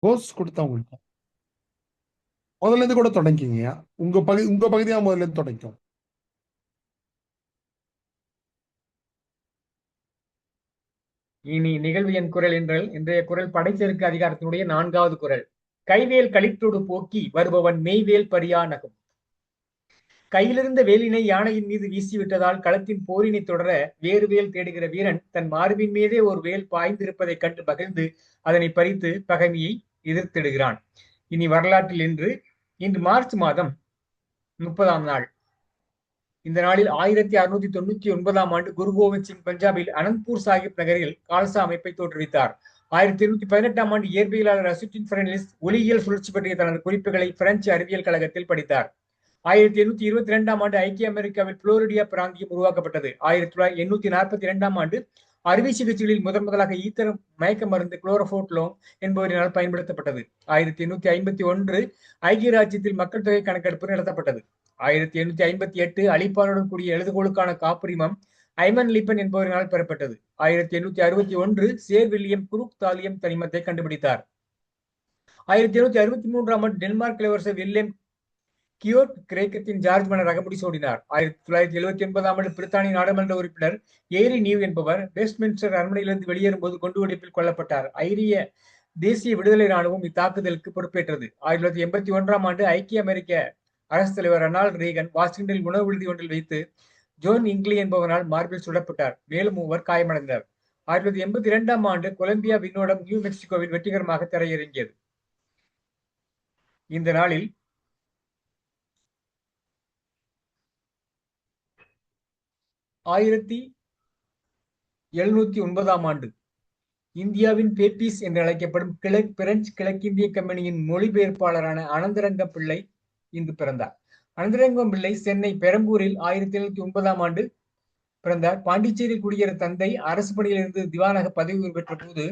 Course கொடுத்தவங்கள்ட்ட முதல்ல இருந்து கூட தொடங்கிங்க. உங்க பகுதியா முதல்ல இருந்து தொடங்கும். இனி நிகழ்வு என் குரல் என்றால் இன்றைய குரல் படைச்செருக்கு அதிகாரத்தினுடைய 4வது குரல். கைவேல் களிற்றோடு போக்கி வருபவன் மெய்வேல் பரியானகும். கையிலிருந்த வேலினை யானையின் மீது வீசிவிட்டதால் களத்தின் போரினை தொடர வேறு வேல் தேடுகிற வீரன் தன் மார்பின் மீதே ஒரு வேல் பாய்ந்திருப்பதைக் கண்டு மகிழ்ந்து அதனை பறித்து பகைமையை எதிர்த்திடுகிறான். இனி வரலாற்றில் இன்று மார்ச் மாதம் 30ஆம் நாள். இந்த நாளில் 1699ஆம் ஆண்டு குரு கோவிந்த் சிங் பஞ்சாபில் அனந்த்பூர் சாஹிப் நகரில் கால்சா அமைப்பை தோற்றுவித்தார். 1818ஆம் ஆண்டு இயற்பியலாளர் அசுட்டின் பெர்னலிஸ் ஒளியியல் சுழற்சி பற்றிய தனது குறிப்புகளை பிரெஞ்சு அறிவியல் கழகத்தில் படித்தார். 1822ஆம் ஆண்டு ஐக்கிய அமெரிக்காவில் புளோரிடியா பிராந்தியம் உருவாக்கப்பட்டது. 1842ஆம் ஆண்டு அறுவை சிகிச்சைகளில் முதலாக ஈத்தர் மயக்க மருந்து குளோரோஃபோட்லோம் என்பவரினால் பயன்படுத்தப்பட்டது. 1851 ஐக்கிய ராஜ்யத்தில் மக்கள் தொகை கணக்கெடுப்பு நடத்தப்பட்டது. 1858 அழிப்பானுடன் கூடிய எழுதுகோளுக்கான காப்புரிமம் ஐமன் லிப்பன் என்பவரினால் பெறப்பட்டது. 1861 சேர் வில்லியம் குரூக் தாலியம் தனிமத்தை கண்டுபிடித்தார். 1863ஆம் ஆண்டு டென்மார்க் இளவரசர் வில்லியம் கியோட் கிரேக்கத்தின் ஜார்ஜ் மன்னர் அகமுடி சூடினார். 1979ஆம் ஆண்டு பிரித்தானிய நாடாளுமன்ற உறுப்பினர் ஏரி நியூ என்பவர் வெஸ்ட்மின்ஸ்டர் அரண்மனையிலிருந்து வெளியேறும் போது குண்டுவெடிப்பில் கொல்லப்பட்டார். ஐரிய தேசிய விடுதலை ராணுவம் இத்தாக்குதலுக்கு பொறுப்பேற்றது. 1981ஆம் ஆண்டு ஐக்கிய அமெரிக்க அரசு தலைவர் ரொனால்ட் ரீகன் வாஷிங்டனில் உணவு விடுதி ஒன்றில் வைத்து ஜோன் இங்க்லி என்பவரால் மார்பில் சுடப்பட்டார். மேலும் மூவர் காயமடைந்தனர். 1982ஆம் ஆண்டு கொலம்பியா விண்ணோடம் நியூ மெக்சிகோவில் வெற்றிகரமாக தரையிறங்கியது. இந்த நாளில் 1709ஆம் ஆண்டு இந்தியாவின் பேப்பீஸ் என்று அழைக்கப்படும் பிரெஞ்சு கிழக்கிந்திய கம்பெனியின் மொழிபெயர்ப்பாளரான அனந்தரங்கம் பிள்ளை இன்று பிறந்தார். அனந்தரங்கம் பிள்ளை சென்னை பெரம்பூரில் 1709ஆம் ஆண்டு பிறந்தார். பாண்டிச்சேரியில் குடியேற தந்தை அரசு பணியிலிருந்து திவானாக பதவி உயர்வு பெற்ற போது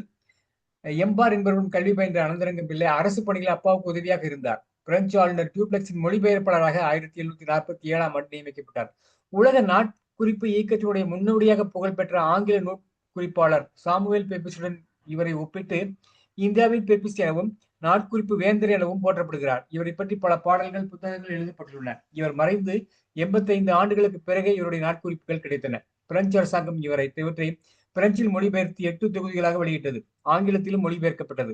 எம்பார் என்பவரும் கல்வி பயின்ற அனந்தரங்கம் பிள்ளை அரசு பணியில் அப்பாவுக்கு உதவியாக இருந்தார். பிரெஞ்சு ஆளுநர் டியூப்ளெக்ஸின் மொழிபெயர்ப்பாளராக 1747ஆம் ஆண்டு நியமிக்கப்பட்டார். உலக நாட்குறிப்பு இயக்கத்தினுடைய முன்னோடியாக புகழ்பெற்ற ஆங்கில நூற்குறிப்பாளர் சாமுவேல் பேப்பிஸுடன் இவரை ஒப்பிட்டு இந்தியாவின் பேப்பிஸ் எனவும் நாட்குறிப்பு வேந்தர் எனவும் போற்றப்படுகிறார். இவரை பற்றி பல பாடல்கள் புத்தகங்கள் எழுதப்பட்டுள்ளன. இவர் மறைந்து 85 ஆண்டுகளுக்கு பிறகே இவருடைய நாட்குறிப்புகள் கிடைத்தன. பிரெஞ்சு அரசாங்கம் இவற்றை பிரெஞ்சில் மொழிபெயர்த்து 8 தொகுதிகளாக வெளியிட்டது. ஆங்கிலத்திலும் மொழிபெயர்க்கப்பட்டது.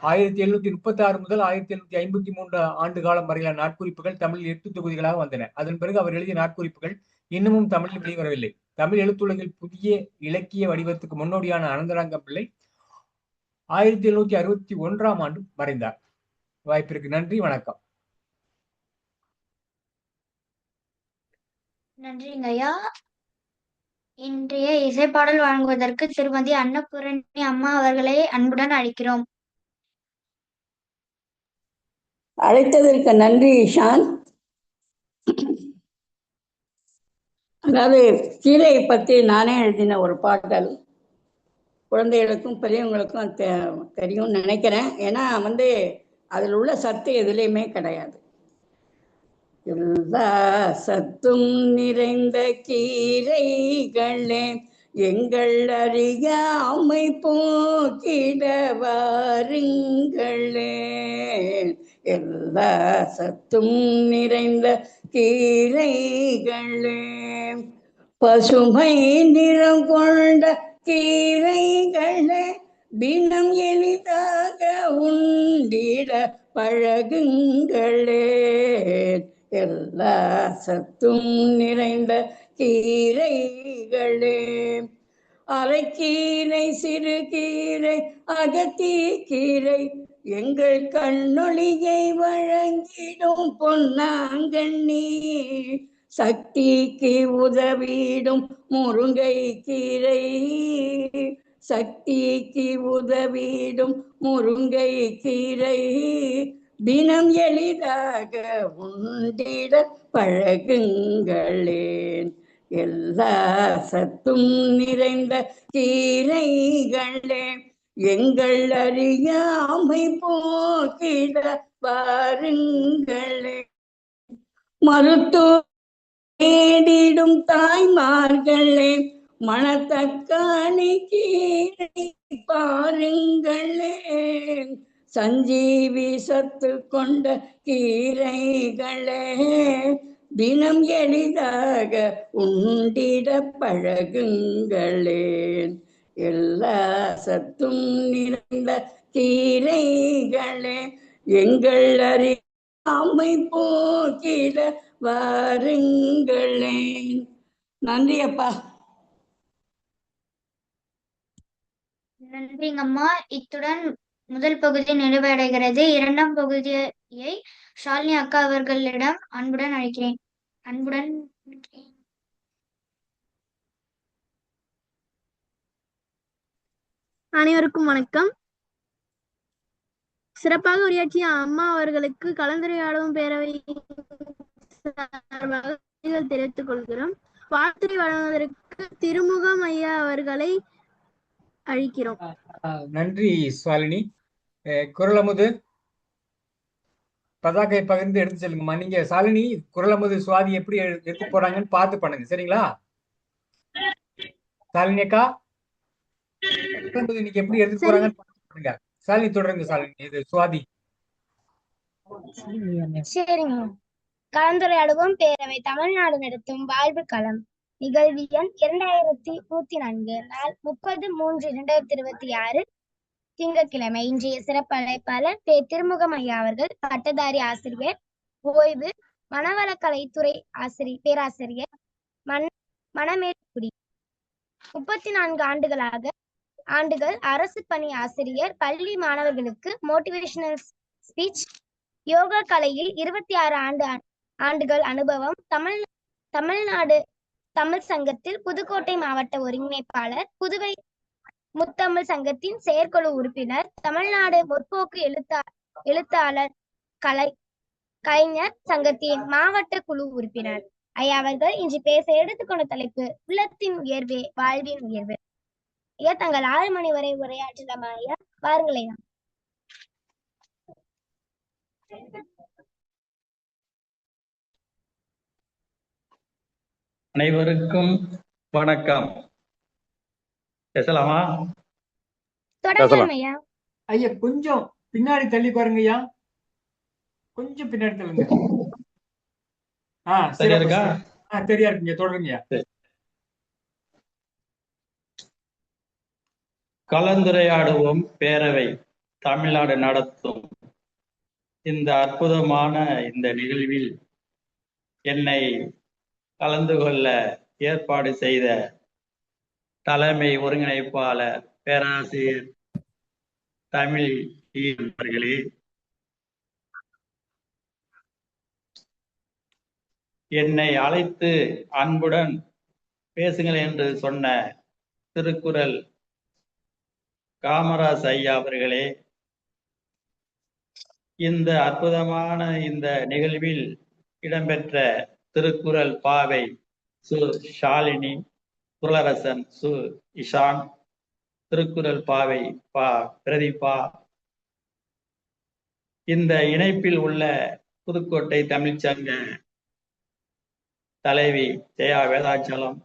1736 முதல் 1753 ஆண்டு காலம் வரையிலான நாட்குறிப்புகள் தமிழில் 8 தொகுதிகளாக வந்தன. அதன் பிறகு அவர் எழுதிய நாட்குறிப்புகள் இன்னமும் தமிழில் வெளிவரவில்லை. தமிழ் எழுத்துலகில் புதிய இலக்கிய வடிவத்துக்கு முன்னோடியான அனந்தரங்கம் பிள்ளை 1761ஆம் ஆண்டு மறைந்தார். வாய்ப்பிற்கு நன்றி, வணக்கம். நன்றிங்க ஐயா. இன்றைய இசைப்பாடல் வழங்குவதற்கு திருமதி அன்னபூரணி அம்மா அவர்களை அன்புடன் அழைக்கிறோம். அழைத்ததற்கு நன்றி ஈஷான். அதாவது கீரையை பற்றி நானே எழுதின ஒரு பாடல் குழந்தைகளுக்கும் பெரியவங்களுக்கும் தெரியும்னு நினைக்கிறேன். ஏன்னா அதில் உள்ள சத்து எதுலேயுமே கிடையாது. எல்லா சத்தும் நிறைந்த கீரைகளே எங்கள் அறியாமை போக்கிட வாருங்களே. எல்லா சத்தும் நிறைந்த கீரைகளே பசுமை நிறம் கொண்ட கீரைகளே தினம் எளிதாக உண்டிட பழகுங்களே. எல்லா சத்தும் நிறைந்த கீரைகளே அரைக்கீரை சிறுகீரை அகத்தி கீரை எங்கள் கண்ணொளியை வழங்கிடும் பொன்னாங்கண்ணி சக்திக்கு உதவிடும் முருங்கை கீரை சக்திக்கு உதவிடும் முருங்கை கீரை தினம் எளிதாக உண்டிட பழகுங்களேன். எல்லா சத்தும் நிறைந்த கீரைகளே எங்கள் அறியாமை போக்கிட பாருங்களே. மருத்துவ தேடிடும் தாய்மார்களே மணத்தக்காளி கீரை பாருங்களே. சஞ்சீவி சத்து கொண்ட கீரைகளே தினம் எளிதாக உண்டிட பழகுங்களேன். எல்லா சத்தும் நிறைந்த கீரைகளே எங்கள் அறியாமை போக்கிட வாருங்களேன். நன்றி அப்பா. நன்றிங்கம்மா. இத்துடன் முதல் பகுதி நிறைவடைகிறது. இரண்டாம் பகுதியை ஷாலினி அக்கா அவர்களிடம் அன்புடன் அழைக்கிறேன். அனைவருக்கும் வணக்கம். சிறப்பாக உரையாற்றிய அம்மா அவர்களுக்கு கலந்துரையாடும் பேரவை தெரிவித்துக் கொள்கிறோம். வாழ்த்துரை வழங்குவதற்கு திருமுகம் ஐயா அவர்களை அழைக்கிறோம். நன்றி சுவாலினி. குரலமுது பதாகை பகிர்ந்து எடுத்து செல்லுங்கம்மா. நீங்க சாலினி குரலமுது சுவாதி எப்படி எடுத்து போறாங்கன்னு பார்த்து பண்ணுங்க, சரிங்களா? சாலினி அக்கா, இன்னைக்கு எப்படி எடுத்து போறாங்கன்னு பார்த்து பண்ணுங்க. சாலினி தொடருங்க. சாலினி, இது சுவாதி. சரிங்க. கலந்துரையாடுவோம் பேரவை தமிழ்நாடு நடத்தும் வாழ்வு களம். நிகழ்வு எண் 2104, நாள் 30/3/2026, திங்கட்கிழமை. இன்றைய சிறப்பு அழைப்பாளர் திருமுகம் ஐயா அவர்கள், பட்டதாரி ஆசிரியர், ஓய்வு, மனவளக்கலைத்துறை பேராசிரியர், மணமேற்குடி. 34 ஆண்டுகள் அரசு பணி ஆசிரியர். பள்ளி மாணவர்களுக்கு மோட்டிவேஷனல் ஸ்பீச். யோகா கலையில் 26 ஆண்டுகள் அனுபவம். தமிழ்நாடு தமிழ் சங்கத்தில் புதுக்கோட்டை மாவட்ட ஒருங்கிணைப்பாளர், புதுவை முத்தமிழ் சங்கத்தின் செயற்குழு உறுப்பினர், தமிழ்நாடு முற்போக்கு எழுத்தாளர் கலைஞர் சங்கத்தின் மாவட்ட குழு உறுப்பினர். ஐயா அவர்கள் இன்று பேச எடுத்துக்கொண்ட தலைப்பு உள்ளத்தின் உயர்வே வாழ்வின் உயர்வு. ஐயா, தங்கள் 6 மணி வரை உரையாற்றலாமா ஐயா? வாருங்களேன். அனைவருக்கும் வணக்கம். பேசலாமா? தொடங்கலாம் ஐயா. ஐயா, கொஞ்சம் பின்னாடி தள்ளி பாருங்க ஐயா, கொஞ்சம் பின்னாடி தள்ளுங்க. சரியா இருக்கா? சரியா இருக்குங்க, தொடருங்க. கலந்துரையாடுவோம் பேரவை தமிழ்நாடு நடத்தும் இந்த அற்புதமான இந்த நிகழ்வில் என்னை கலந்து கொள்ள ஏற்பாடு செய்த தலைமை ஒருங்கிணைப்பாளர் பேராசிரியர் தமிழ் அவர்களே, என்னை அழைத்து அன்புடன் பேசுங்கள் என்று சொன்ன திருக்குறள் காமராஜ் ஐயா அவர்களே, இந்த அற்புதமான இந்த நிகழ்வில் இடம்பெற்ற திருக்குறள் பாவை சு ஷாலினி, குரலரசன் சு இஷான், திருக்குறள் பாவை பா பிரதீபா, இந்த இணைப்பில் உள்ள புதுக்கோட்டை தமிழ்ச்சங்க தலைவி ஜெயா வேதாச்சலம்,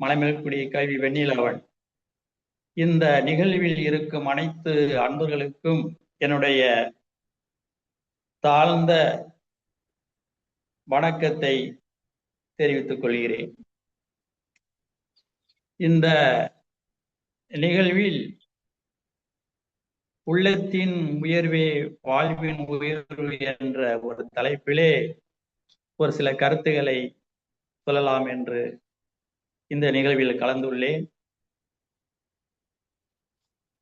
மணமேல்குடி கல்வி வெண்ணிலவன், இந்த நிகழ்வில் இருக்கும் அனைத்து அன்பர்களுக்கும் என்னுடைய தாழ்ந்த வணக்கத்தை தெரிவித்துக் கொள்கிறேன். இந்த நிகழ்வில் உள்ளத்தின் உயர்வே வாழ்வின் உயர்வு என்ற ஒரு தலைப்பிலே ஒரு சில கருத்துக்களை சொல்லலாம் என்று இந்த நிகழ்வில் கலந்துள்ளேன்.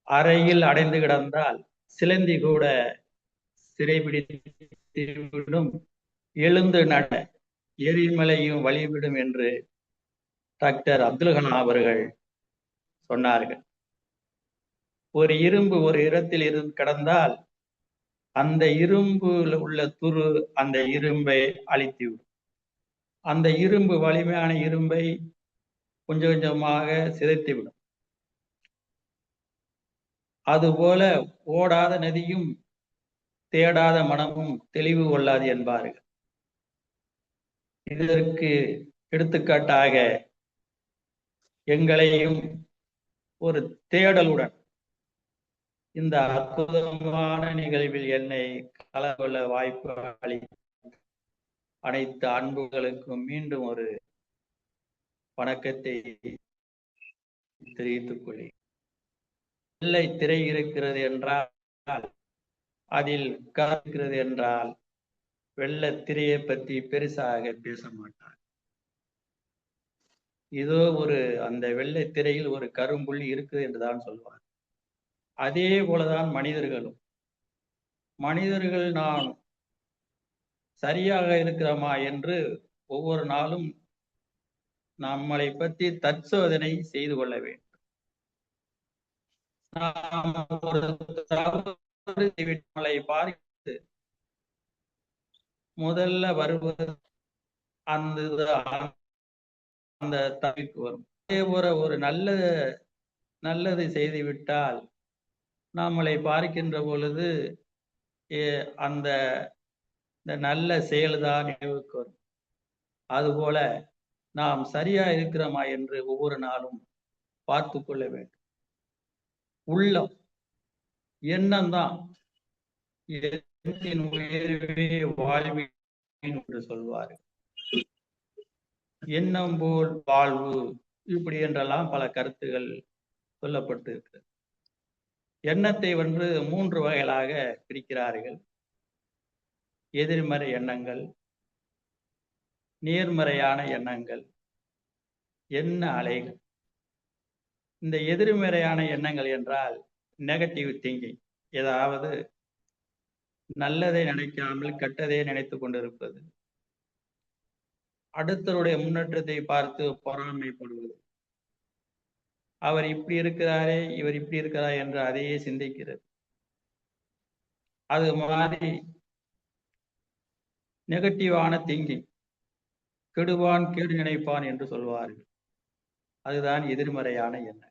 அறையில் அடைந்து கிடந்தால் சிலந்தி கூட சிறைபிடித்துவிடும், எழுந்து நட எரிமலையும் வழிவிடும் என்று டாக்டர் அப்துல் கலாம் அவர்கள் சொன்னார்கள். ஒரு இரும்பு ஒரு இடத்தில் கிடந்தால் அந்த இரும்புல உள்ள துரு அந்த இரும்பை அழித்துவிடும். அந்த இரும்பு வலிமையான இரும்பை கொஞ்சம் கொஞ்சமாக சிதைத்துவிடும். அதுபோல ஓடாத நதியும் தேடாத மனமும் தெளிவு கொள்ளாது என்பார்கள். இதற்கு எடுத்துக்காட்டாக எங்களையும் ஒரு தேடலுடன் இந்த அற்புதமான நிகழ்வில் என்னை கலந்து கொள்ள வாய்ப்பு அளித்த அனைத்து அன்புகளுக்கும் மீண்டும் ஒரு வணக்கத்தை தெரிவித்துக் கொள்கிறேன். வெள்ளை திரை இருக்கிறது என்றால் அதில் இருக்கிறது என்றால் வெள்ளை திரையை பற்றி பெருசாக பேச மாட்டார். இதோ அந்த வெள்ளை திரையில் ஒரு கரும்புள்ளி இருக்குது என்றுதான் சொல்வார். அதே போலதான் மனிதர்கள் நாம் சரியாக இருக்கிறோமா என்று ஒவ்வொரு நாளும் நம்மளை பற்றி தற்சோதனை செய்து கொள்ள வேண்டும். நாம் ஒரு தவறை பார்த்து முதல்ல வருவது அந்த தவிர்க்கு வரும். அதே போல ஒரு நல்லது செய்து விட்டால் நம்மளை பார்க்கின்ற பொழுது அந்த நல்ல செயல்தான் நினைவுக்கு வரும். அதுபோல நாம் சரியா இருக்கிறோமா என்று ஒவ்வொரு நாளும் பார்த்து கொள்ள வேண்டும். உள்ளம் எண்ணம் தான் எண்ணத்தின் உயர்வே வாழ்வின் என்று சொல்வார். எண்ணம் போல் வாழ்வு, இப்படி என்றெல்லாம் பல கருத்துகள் சொல்லப்பட்டு இருக்கிறது. எண்ணத்தை 3 வகைகளாக பிரிக்கிறார்கள். எதிர்மறை எண்ணங்கள், நேர்மறையான எண்ணங்கள், எண்ண அலைகள். இந்த எதிர்மறையான எண்ணங்கள் என்றால் நெகட்டிவ் திங்கிங், ஏதாவது நல்லதை நினைக்காமல் கெட்டதை நினைத்து கொண்டிருப்பது, அடுத்தவருடைய முன்னேற்றத்தை பார்த்து பொறாமைப்படுவது, அவர் இப்படி இருக்கிறாரே இவர் இப்படி இருக்கிறார் என்று அதையே சிந்திக்கிறது. அது மாதிரி நெகட்டிவான திங்கிங், கெடுவான் கேடு நினைப்பான் என்று சொல்வார்கள். அதுதான் எதிர்மறையான எண்ணங்கள்.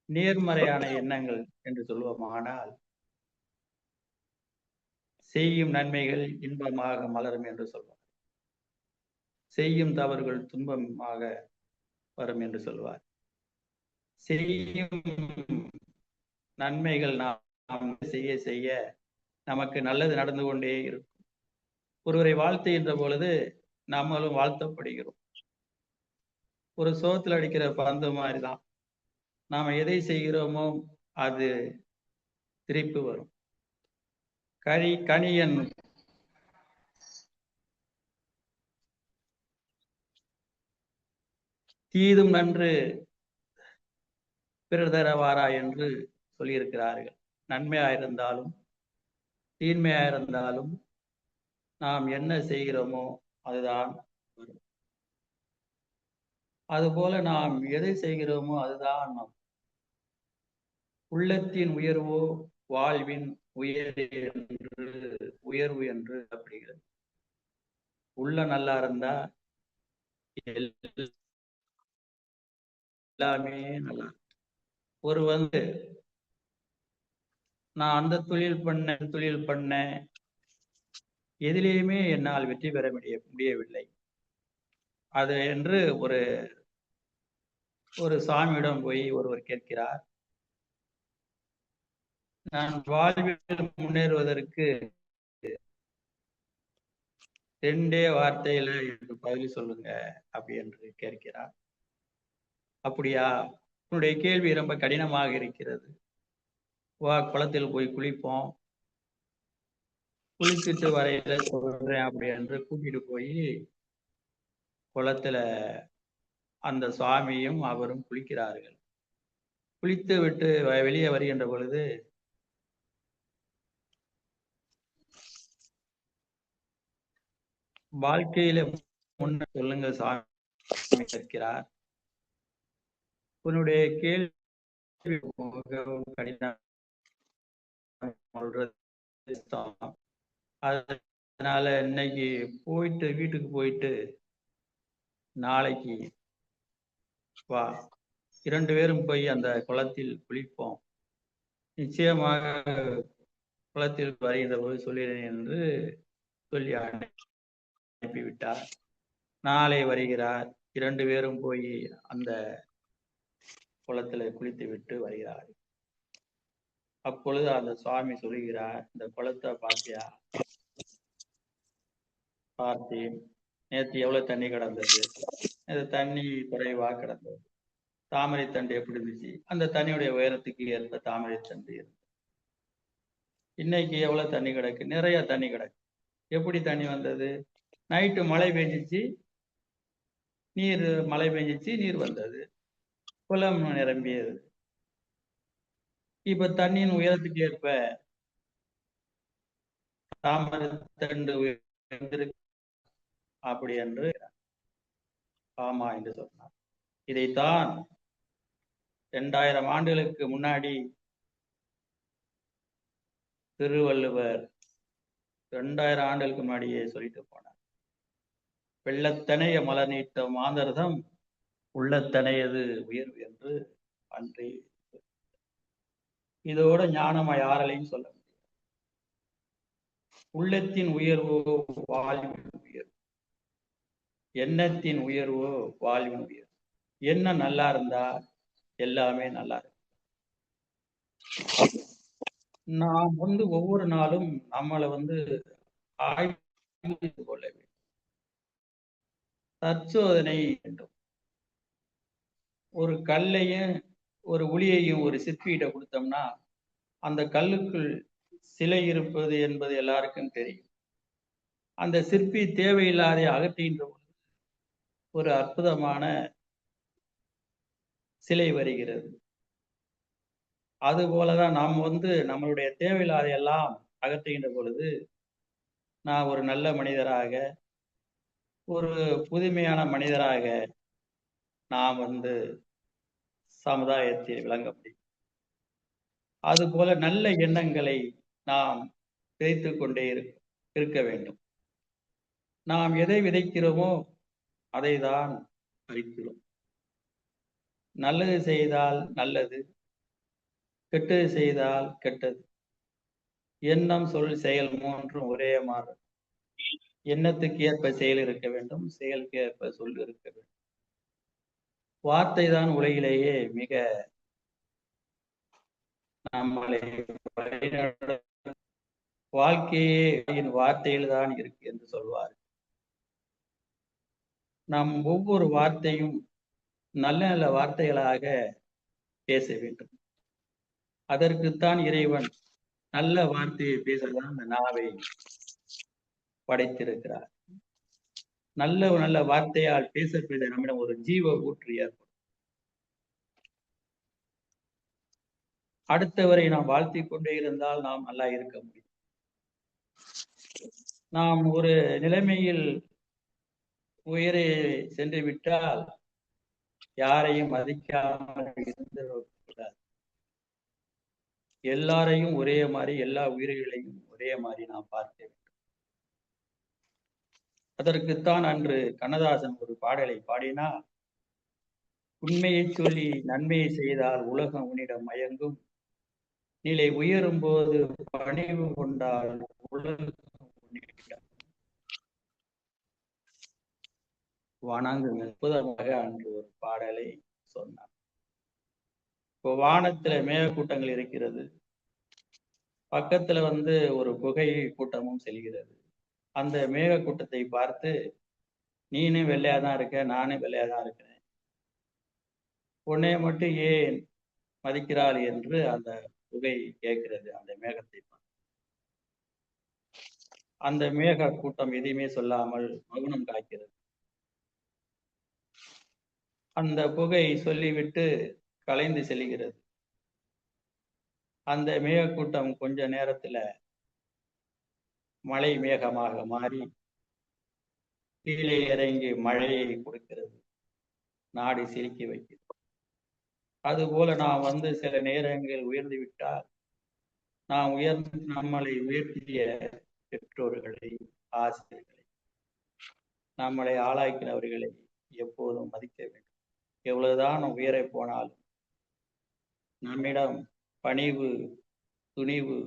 நேர்மறையான எண்ணங்கள் என்று சொல்வோமானால் செய்யும் நன்மைகள் இன்பமாக மலரும் என்று சொல்வார். செய்யும் தவறுகள் துன்பமாக வரும் என்று சொல்வார். செய்யும் நன்மைகள் நாம் செய்ய செய்ய நமக்கு நல்லது நடந்து கொண்டே இருக்கும். ஒருவரை வாழ்த்துகின்ற பொழுது நம்மளும் வாழ்த்தப்படுகிறோம். ஒரு சோத்துல அடிக்கிற பந்து மாதிரிதான், நாம எதை செய்கிறோமோ அது திருப்பி வரும். கணியன் தீதும் நன்று பிறர் தரவாரா என்று சொல்லியிருக்கிறார்கள். நன்மையாயிருந்தாலும் தீன்மையாயிருந்தாலும் நாம் என்ன செய்கிறோமோ அதுதான் வரும். அதுபோல நாம் எதை செய்கிறோமோ அதுதான் நம் உள்ளத்தின் உயர்வோ வாழ்வின் உயர்வு என்று அப்படிங்கிறது. உள்ள நல்லா இருந்தா எல்லாமே நல்லா. ஒரு நான் அந்த தொழில் பண்ணேன் எதிலேயுமே என்னால் வெற்றி பெற முடியவில்லை அது என்று ஒரு சாமியிடம் போய் ஒருவர் கேட்கிறார். நான் வாழ்வில் முன்னேறுவதற்கு 2 வார்த்தையில எனக்கு பதில் சொல்லுங்க அப்படி என்று கேட்கிறார். அப்படியா, உன்னுடைய கேள்வி ரொம்ப கடினமாக இருக்கிறது, வா குளத்தில் போய் குளிப்போம், குளித்துட்டு வரையில சொல்றேன் அப்படி என்று கூட்டிட்டு போய் குளத்துல அந்த சுவாமியும் அவரும் குளிக்கிறார்கள். குளித்து விட்டு வெளியே வருகின்ற பொழுது வாழ்க்கையில முன்ன சொல்லுங்க சாமி கேட்கிறார். உன்னுடைய கேள்வி கடினம், அதனால இன்னைக்கு வீட்டுக்கு போயிட்டு நாளைக்கு வா, 2 பேரும் போய் அந்த குளத்தில் குளிப்போம், நிச்சயமாக குளத்தில் வருகின்ற போது சொல்லிடுறேன் என்று சொல்லி அனுப்பிவிட்டார். நாளை வருகிறார். 2 பேரும் போய் அந்த குளத்துல குளித்து விட்டு வருகிறார். அப்பொழுது அந்த சுவாமி சொல்கிறார், இந்த குளத்தை பார்த்தியா? பார்த்தேன். நேற்று எவ்வளவு தண்ணி கிடந்தது, இது தண்ணி குறைவா கிடந்தது. தாமரை தண்டு எப்படி இருந்துச்சு? அந்த தண்ணியுடைய உயரத்துக்கு ஏற்ப தாமரை தண்டு இருக்கு. இன்னைக்கு எவ்வளவு தண்ணி கிடக்கு? நிறைய தண்ணி கிடக்கு. எப்படி தண்ணி வந்தது? நைட்டு மழை பெஞ்சிச்சு, மழை பெஞ்சிச்சு, நீர் வந்தது, குளம் நிரம்பியது. இப்ப தண்ணியின் உயரத்துக்கு ஏற்ப தாமரை தண்டு உயர்ந்திருக்கு அப்படி என்று ஆமா என்று சொன்னார். இதைத்தான் 2000 ஆண்டுகளுக்கு முன்னாடி திருவள்ளுவர் 2000 ஆண்டுகளுக்கு முன்னாடியே சொல்லிட்டு போனார். வெள்ளத்தனைய மலர் நீட்ட மாந்தர்தம் உள்ளத்தனையது உயர்வு என்று அன்றே. இதோட ஞானமா யாராலையும் சொல்ல முடியாது. உள்ளத்தின் உயர்வோ வாழ்வின் உயர்வு, எண்ணத்தின் உயர்வோ வாழ்வின் உயர்வு. எண்ணம் நல்லா இருந்தா எல்லாமே நல்லா இருக்கு. நாம் ஒவ்வொரு நாளும் நம்மளை ஆய்வு கொள்ள வேண்டும், தற்சோதனை வேண்டும். ஒரு கல்லையும் ஒரு உளியையும் ஒரு சிற்பியிட்ட கொடுத்தோம்னா அந்த கல்லுக்குள் சிலை இருப்பது என்பது எல்லாருக்கும் தெரியும். அந்த சிற்பி தேவையில்லாத அகற்றுகின்ற பொழுது ஒரு அற்புதமான சிலை வருகிறது. அது போலதான் நாம் நம்மளுடைய தேவையில்லாத எல்லாம் அகற்றுகின்ற பொழுது நான் ஒரு நல்ல மனிதராக, ஒரு புதுமையான மனிதராக நாம் சமுதாயத்தில் விளங்க முடியும். அதுபோல நல்ல எண்ணங்களை நாம் விதைத்து கொண்டே இருக்க வேண்டும். நாம் எதை விதைக்கிறோமோ அதை தான் பறிக்கிறோம். நல்லது செய்தால் நல்லது, கெட்டது செய்தால் கெட்டது. எண்ணம், சொல், செயல் மூன்றும் ஒரே மாதிரி. எண்ணத்துக்கு ஏற்ப செயல் இருக்க வேண்டும், செயலுக்கு ஏற்ப சொல் இருக்க வேண்டும். வார்த்தை தான் உலகிலேயே மிக நம்மளை வாழ்க்கையே வார்த்தையில் தான் இருக்கு என்று சொல்வார். நாம் ஒவ்வொரு வார்த்தையும் நல்ல நல்ல வார்த்தைகளாக பேச வேண்டும். அதற்குத்தான் இறைவன் நல்ல வார்த்தையை பேசதான் அந்த நாவை படைத்திருக்கிறார். நல்ல நல்ல வார்த்தையால் பேச நம்மிடம் ஒரு ஜீவ ஊற்று ஏற்படும். அடுத்தவரை நாம் வாழ்த்தி கொண்டே இருந்தால் நாம் நல்லா இருக்க முடியும். நாம் ஒரு நிலைமையில் உயரே சென்று விட்டால் யாரையும் மதிக்காமல் இருந்துவிடக்கூடாது. எல்லாரையும் ஒரே மாதிரி, எல்லா உயிர்களையும் ஒரே மாதிரி நாம் பார்க்க வேண்டும். அதற்குத்தான் அன்று கண்ணதாசன் ஒரு பாடலை பாடினார். உண்மையை சொல்லி நன்மையை செய்தால் உலகம் உன்னிடம் மயங்கும், நிலை உயரும் போது பணிவு கொண்டால் உலகம் உன்னிடம் வணங்கும். அற்புதமாக அன்று ஒரு பாடலை சொன்னார். இப்போ வானத்துல மேகக்கூட்டங்கள் இருக்கிறது, பக்கத்துல ஒரு புகை கூட்டமும் செல்கிறது. அந்த மேகக்கூட்டத்தை பார்த்து நீனும் வெள்ளையாதான் இருக்க, நானும் வெள்ளையாதான் இருக்கிறேன், உன்னைய மட்டும் ஏன் மதிக்கிறாள் என்று அந்த புகை கேட்கிறது. அந்த மேகத்தை பார்த்து அந்த மேக கூட்டம் எதையுமே சொல்லாமல் மௌனம் காக்கிறது. அந்த புகை சொல்லிவிட்டு கலைந்து செல்கிறது. அந்த மேகக்கூட்டம் கொஞ்ச நேரத்துல மழை மேகமாக மாறி கீழே இறங்கி மழையை கொடுக்கிறது, நாடு சிரிக்க வைக்கிறது. அதுபோல நாம் சில நேரங்கள் உயர்ந்து விட்டால் நாம் நம்மளை உயர்த்திய பெற்றோர்களை, ஆசிரியர்களை, நம்மளை ஆளாக்கினவர்களை எப்போதும் மதிக்க வேண்டும். எவ்வளவுதான் உயர போனாலும் நம்மிடம் பணிவு, துணிவு,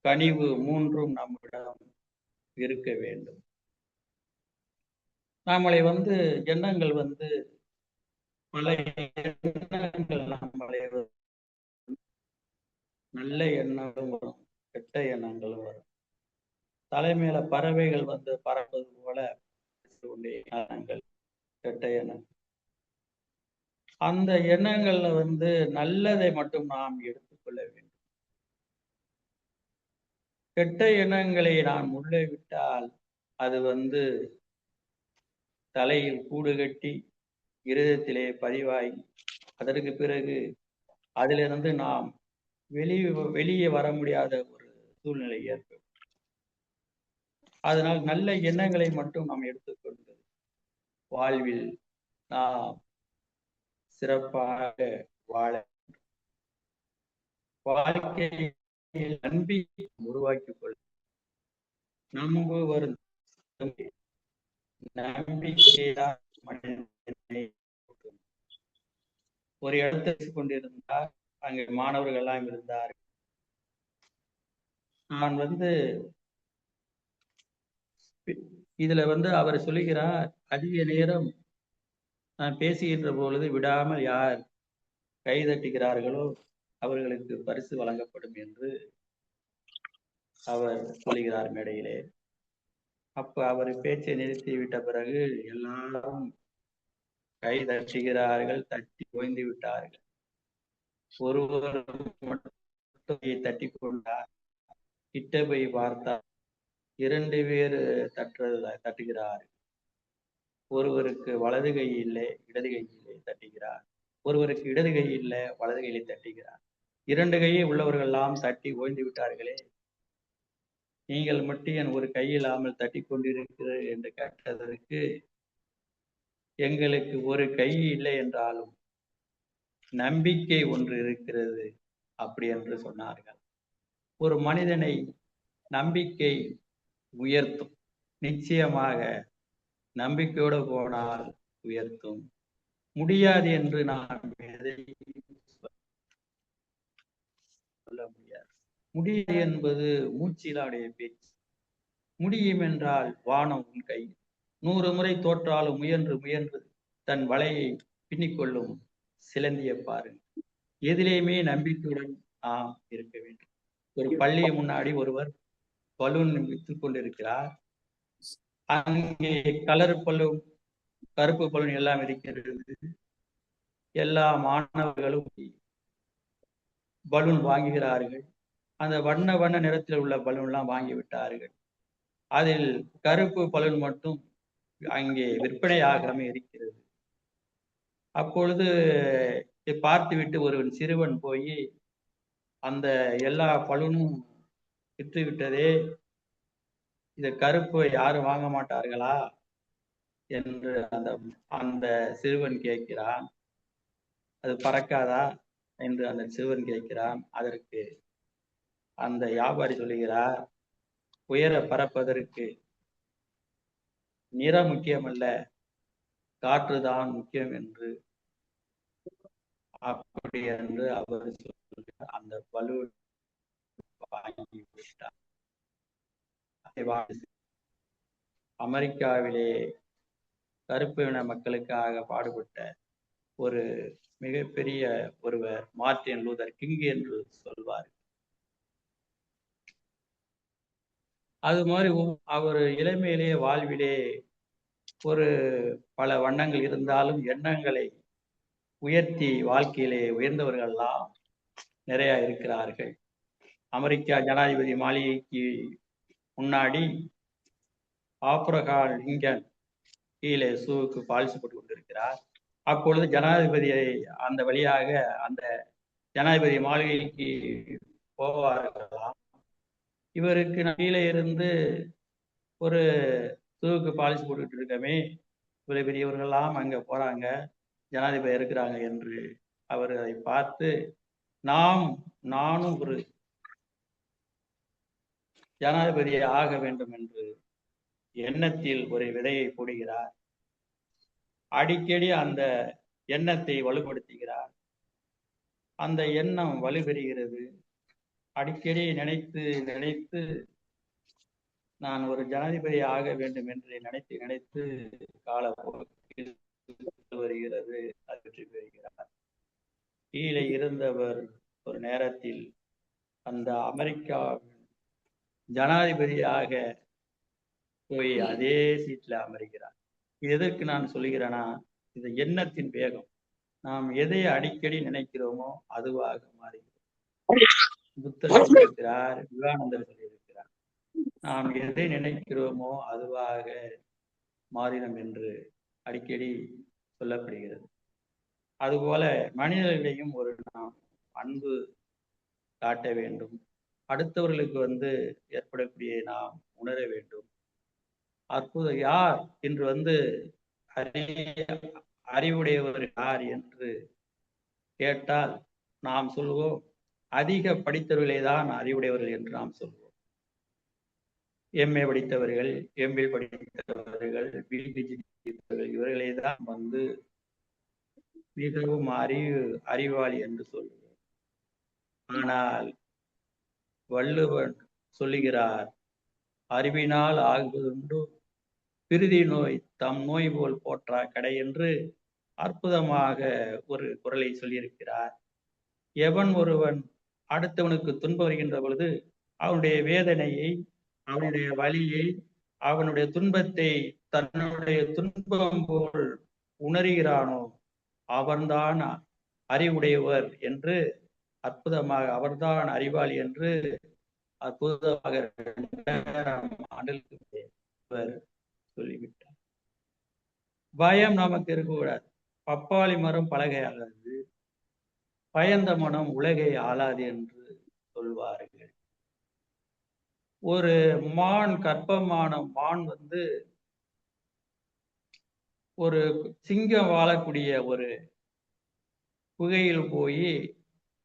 கனிவு மூன்றும் நம்மிடம் இருக்க வேண்டும். நம்மளை எண்ணங்கள் பல எண்ணங்கள் நம்மளை நல்ல எண்ணங்களும் வரும், கெட்ட எண்ணங்களும் வரும். தலைமையில பறவைகள் வந்து பறப்பது போல எண்ணங்கள், கெட்ட எண்ணம். அந்த எண்ணங்கள்ல வந்து நல்லதை மட்டும் நாம் எடுத்துக்கொள்ள வேண்டும். கெட்ட எண்ணங்களை நாம் உள்ளே விட்டால் அது வந்து தலையில் கூடு கட்டி இருதயத்திலே பதிவாகி அதற்கு பிறகு அதிலிருந்து நாம் வெளியே வர முடியாத ஒரு சூழ்நிலை ஏற்படும். அதனால் நல்ல எண்ணங்களை மட்டும் நாம் எடுத்துக்கொண்டு வாழ்வில் நாம் சிறப்பாக வாழ, வாழ்க்கையில் நம்பிக்கை உருவாக்கிக் கொள்ள, நம்புவர் நம்பிக்கைதான் மனிதனை. ஒரு இடத்தை கொண்டிருந்தார், அங்கே மாணவர்கள் எல்லாம் இருந்தார். நான் வந்து இதுல வந்து அவர் சொல்லுகிறார், அதிக நேரம் நான் பேசுகின்ற பொழுது விடாமல் யார் கை தட்டுகிறார்களோ அவர்களுக்கு பரிசு வழங்கப்படும் என்று அவர் சொல்லுகிறார் மேடையிலே. அப்ப அவர் பேச்சை நிறுத்தி விட்ட பிறகு எல்லாரும் கை தட்டுகிறார்கள், தட்டி ஓய்ந்து விட்டார்கள். ஒருவர் மட்டும் தட்டி கொண்டார். கிட்ட போய் பார்த்தார், 2 பேர் தட்டுகிறார். ஒருவருக்கு வலது கை இல்லை, இடது கையிலே தட்டுகிறார். ஒருவருக்கு இடது கை இல்லை, வலது கையிலே தட்டுகிறார். 2 கையை உள்ளவர்கள் எல்லாம் தட்டி ஓய்ந்து விட்டார்களே, நீங்கள் மட்டும் என் ஒரு கை இல்லாமல் தட்டி கொண்டிருக்கிறது என்று கேட்டதற்கு, எங்களுக்கு ஒரு கை இல்லை என்றாலும் நம்பிக்கை ஒன்று இருக்கிறது அப்படி என்று சொன்னார்கள். ஒரு மனிதனை நம்பிக்கை உயர்த்தும். நிச்சயமாக நம்பிக்கையோடு போனால் உயர்த்தும். முடியாது என்று நான் சொல்ல முடியாது. முடியாது என்பது மூச்சிலாடைய பேச்சு. முடியும் என்றால் வானம் உன் கை. 100 முறை தோற்றாலும் முயன்று முயன்று தன் வலையை பின்னிக்கொள்ளும் சிலந்திய பாருங்கள். எதிலேயுமே நம்பிக்கையுடன் நாம் இருக்க வேண்டும். ஒரு பள்ளியை முன்னாடி ஒருவர் பலூன் விற்றுக் கொண்டிருக்கிறார். அங்கே கலர் பலூன், கருப்பு பலூன் எல்லாம் இருக்கிறது. எல்லா மாணவர்களும் பலூன் வாங்குகிறார்கள். அந்த வண்ண வண்ண நிறத்தில் உள்ள பலூன் எல்லாம் வாங்கி விட்டார்கள். அதில் கருப்பு பலூன் மட்டும் அங்கே விற்பனையாகாம இருக்கிறது. அப்பொழுது பார்த்துவிட்டு ஒருவன் சிறுவன் போய், அந்த எல்லா பலூனும் விற்று விட்டதே, இந்த கருப்பை யாரும் வாங்க மாட்டார்களா என்று அந்த சிறுவன் கேட்கிறான். அது பறக்காதா என்று அந்த சிறுவன் கேட்கிறான். அதற்கு அந்த வியாபாரி சொல்லுகிறார், உயர பறப்பதற்கு நிறம் முக்கியமல்ல, காற்றுதான் முக்கியம் என்று. அப்படி என்று அவர் சொல்கிறார். அந்த பலூன் வாங்கி விட்டார். அமெரிக்காவிலே கருப்பு இன மக்களுக்காக பாடுபட்ட ஒரு மிகப்பெரிய ஒருவர் மார்ட்டின் லூதர் கிங் என்று சொல்வார். அது மாதிரி அவர் இளமையிலே வாழ்விலே ஒரு பல வண்ணங்கள் இருந்தாலும் எண்ணங்களை உயர்த்தி வாழ்க்கையிலே உயர்ந்தவர்கள் எல்லாம் நிறைய இருக்கிறார்கள். அமெரிக்கா ஜனாதிபதி மாளிகைக்கு முன்னாடி ஆப்ரஹாம் லிங்கன் கீழே ஷூவுக்கு பாலிசு போட்டு கொண்டிருக்கிறார். அப்பொழுது ஜனாதிபதியை அந்த வழியாக அந்த ஜனாதிபதி மாளிகைக்கு போவார்களாம். இவருக்கு கீழே இருந்து ஒரு ஷூவுக்கு பாலிசு போட்டுக்கிட்டு இருக்கமே, இவ்வளவு பெரியவர்கள்லாம் அங்க போறாங்க, ஜனாதிபதி இருக்கிறாங்க என்று அவர் அதை பார்த்து, நானும் ஒரு ஜனாதிபதியை ஆக வேண்டும் என்று எண்ணத்தில் ஒரு விதையை போடுகிறார். அடிக்கடி அந்த எண்ணத்தை வலுப்படுத்துகிறார். அந்த எண்ணம் வலுப்பெறுகிறது. அடிக்கடி நினைத்து நினைத்து நான் ஒரு ஜனாதிபதி ஆக வேண்டும் என்று நினைத்து நினைத்து காலப்போக்கில் வருகிறது, அது வெற்றி பெறுகிறார். கீழே இருந்தவர் ஒரு நேரத்தில் அந்த அமெரிக்கா ஜனாதிபதியாக போய் அதே சீட்ல அமர்கிறார். எதற்கு நான் சொல்லுகிறேன்னா, இது எண்ணத்தின் வேகம். நாம் எதை அடிக்கடி நினைக்கிறோமோ அதுவாக மாறுகிறோம். புத்தர் சொல்லியிருக்கிறார், விவேகானந்தர் சொல்லியிருக்கிறார், நாம் எதை நினைக்கிறோமோ அதுவாக மாறினம் என்று அடிக்கடி சொல்லப்படுகிறது. அதுபோல மனிதர்களிடையும் ஒரு நாம் அன்பு காட்ட வேண்டும். அடுத்தவர்களுக்கு ஏற்படக்கூடிய நாம் உணர வேண்டும். அற்புதம் யார் என்று அறிவுடையவர் யார் என்று கேட்டால் நாம் சொல்வோம், அதிக படித்தவர்களே தான் அறிவுடையவர்கள் என்று நாம் சொல்வோம். எம்ஏ படித்தவர்கள், எம்பில் படித்தவர்கள், பிபிஜி படித்தவர்கள், இவர்களே தான் மிகவும் அறிவாளி என்று சொல்லுவோம். ஆனால் வள்ளுவன் சொல்லுகிறார், அறிவினால் ஆகுவதுண்டு பிரிதி நோய் தம் நோய் போல் போற்றா கடை என்று அற்புதமாக ஒரு குறளை சொல்லியிருக்கிறார். எவன் ஒருவன் அடுத்தவனுக்கு துன்பம் வருகின்ற பொழுது அவனுடைய வேதனையை, அவனுடைய வலியை, அவனுடைய துன்பத்தை தன்னுடைய துன்பம் போல் உணர்கிறானோ அவன்தான் அறிவுடையவர் என்று அற்புதமாக, அவர்தான் அறிவாளி என்று அற்புதமாக சொல்லிவிட்டார். பயம் நமக்கு இருக்கக்கூடாது. பப்பாளி மரம் பலகை ஆகாது, பயந்த மனம் உலகை ஆளாது என்று சொல்வார்கள். ஒரு மான், கர்ப்பமான மான் ஒரு சிங்கம் வாழக்கூடிய ஒரு குகையில் போய்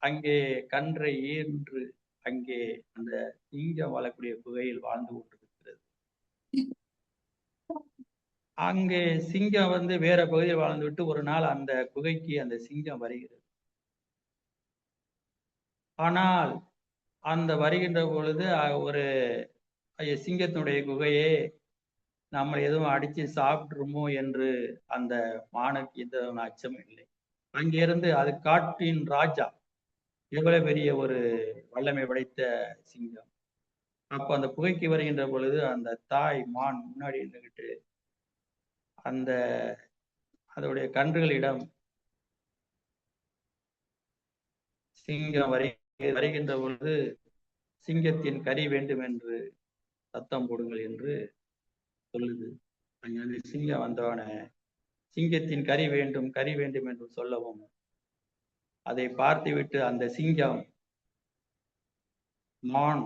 அங்கே கன்றை ஈன்று அங்கே அந்த சிங்கம் வாழக்கூடிய குகையில் வாழ்ந்து கொண்டிருக்கிறது. அங்கே சிங்கம் வேற பகுதியில் வாழ்ந்து விட்டு ஒரு நாள் அந்த குகைக்கு அந்த சிங்கம் வருகிறது. ஆனால் அந்த வருகின்ற பொழுது ஒரு சிங்கத்தினுடைய குகையே நம்ம எதுவும் அடிச்சு சாப்பிட்டுருமோ என்று அந்த மானுக்கு எந்த அச்சமும் இல்லை. அங்கிருந்து அது காட்டின் ராஜா, எவ்வளவு பெரிய ஒரு வல்லமை படைத்த சிங்கம். அப்ப அந்த குகைக்கு வருகின்ற பொழுது அந்த தாய் மான் முன்னாடி இருந்துகிட்டு அதோடைய கன்றுகளிடம் சிங்கம் வருகின்ற பொழுது சிங்கத்தின் கறி வேண்டும் என்று சத்தம் போடுங்கள் என்று சொல்லுது. அங்கே சிங்கம் வந்தவன சிங்கத்தின் கறி வேண்டும் என்று சொல்லவும் அதை பார்த்துவிட்டு அந்த சிங்கம் மான்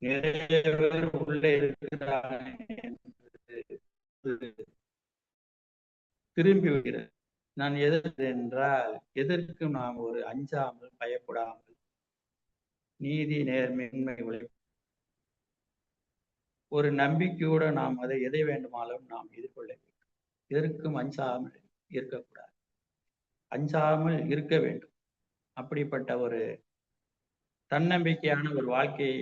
நிறைய பேர் உள்ளே இருக்கிறார்கள் திரும்பி விடுகிறது. நான் எதற்கு என்றால், எதற்கும் நாம் ஒரு அஞ்சாமல் பயப்படாமல் நீதி நேர்மையின்மை ஒரு நம்பிக்கையோடு நாம் எதை வேண்டுமானாலும் நாம் எதிர்கொள்ள வேண்டும். எதற்கும் அஞ்சாமல் இருக்கக்கூடாது, அஞ்சாமல் இருக்க வேண்டும். அப்படிப்பட்ட ஒரு தன்னம்பிக்கையான ஒரு வாழ்க்கையை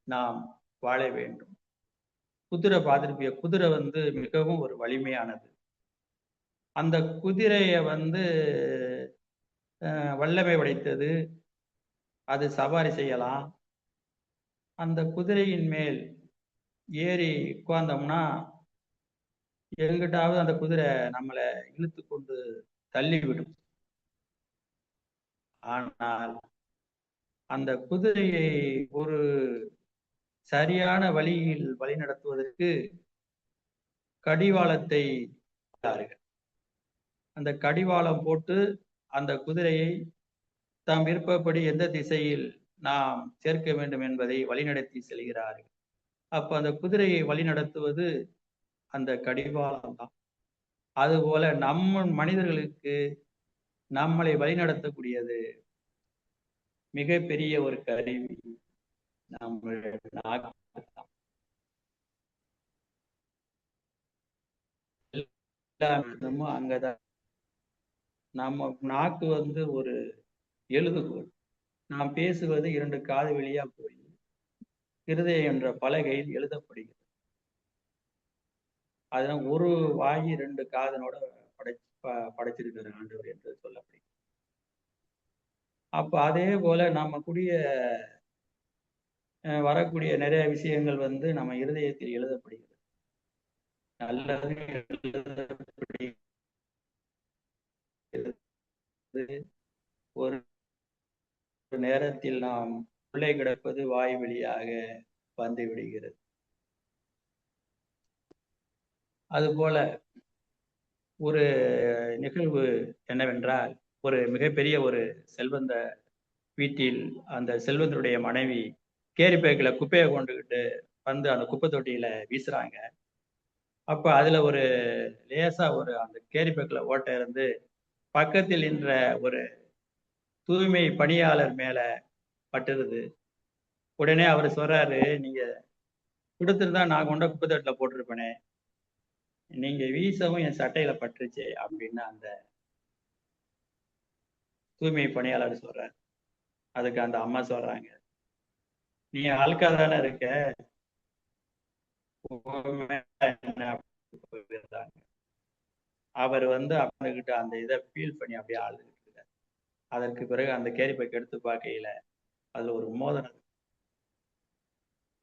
நாம் வாழ வேண்டும். குதிரை பார்த்திருப்பிய, குதிரை மிகவும் ஒரு வலிமையானது. அந்த குதிரைய வல்லமை படைத்தது, அது சவாரி செய்யலாம். அந்த குதிரையின் மேல் ஏறி உட்கார்ந்தோம்னா எங்கிட்டாவது அந்த குதிரை நம்மளை இழுத்து கொண்டு தள்ளிவிடும். ஆனால் அந்த குதிரையை ஒரு சரியான வழியில் வழி நடத்துவதற்கு கடிவாளத்தை அந்த கடிவாளம் போட்டு அந்த குதிரையை தாம் விருப்பப்படி எந்த திசையில் நாம் சேர்க்க வேண்டும் என்பதை வழிநடத்தி செல்கிறார்கள். அப்ப அந்த குதிரையை வழிநடத்துவது அந்த கடிவாளம் தான். அதுபோல நம்ம மனிதர்களுக்கு நம்மளை வழிநடத்தக்கூடியது மிகப்பெரிய ஒரு கருவி நம்மளுடைய நாக்கு தான். அங்கதான் நம்ம நாக்கு ஒரு எழுதுகோல். நாம் பேசுவது 2 காது வழியா போய் இருதயம் என்ற பலகையில் எழுதப்படுகிறது. அதனால் ஒரு வாயி 2 காதனோட படைச்சிருக்கிற ஆண்டவர் என்று சொல்லப்படுகிறது. அப்ப அதே போல நம்ம கூடிய வரக்கூடிய நிறைய விஷயங்கள் வந்து நம்ம இருதயத்தில் எழுதப்படுகிறது. நல்லது எழுதப்படுகிறது. ஒரு நேரத்தில் நாம் உள்ளே கிடப்பது வாய் வழியாக வந்து விடுகிறது. அதுபோல ஒரு நிகழ்வு என்னவென்றால், ஒரு மிகப்பெரிய ஒரு செல்வந்த வீட்டில் அந்த செல்வந்தருடைய மனைவி கேரி பேக்கில் குப்பையை கொண்டுகிட்டு வந்து அந்த குப்பை தொட்டியில வீசுறாங்க. அப்ப அதுல ஒரு லேசா ஒரு அந்த கேரி பேக்கில் ஓட்டை இருந்து பக்கத்தில் நின்ற ஒரு தூய்மை பணியாளர் மேல பட்டுருது. உடனே அவர் சொல்றாரு, நீங்க கொடுத்துருந்தா நான் கொண்ட குப்பை தொட்டில போட்டிருப்பேனே, நீங்க வீசவும் என் சட்டையில பட்டுருச்சு அப்படின்னு அந்த தூய்மை பணியாளர் சொல்றாரு. அதுக்கு அந்த அம்மா சொல்றாங்க, நீ ஆளுக்கா தானே இருக்க, அவர் வந்து அவனுக்கிட்ட அந்த இதை ஃபீல் பண்ணி அப்படியே ஆளுகிட்டு இருக்காரு. அதற்கு பிறகு அந்த கேரி பேக் எடுத்து பார்க்கையில அதுல ஒரு மோதிரம்,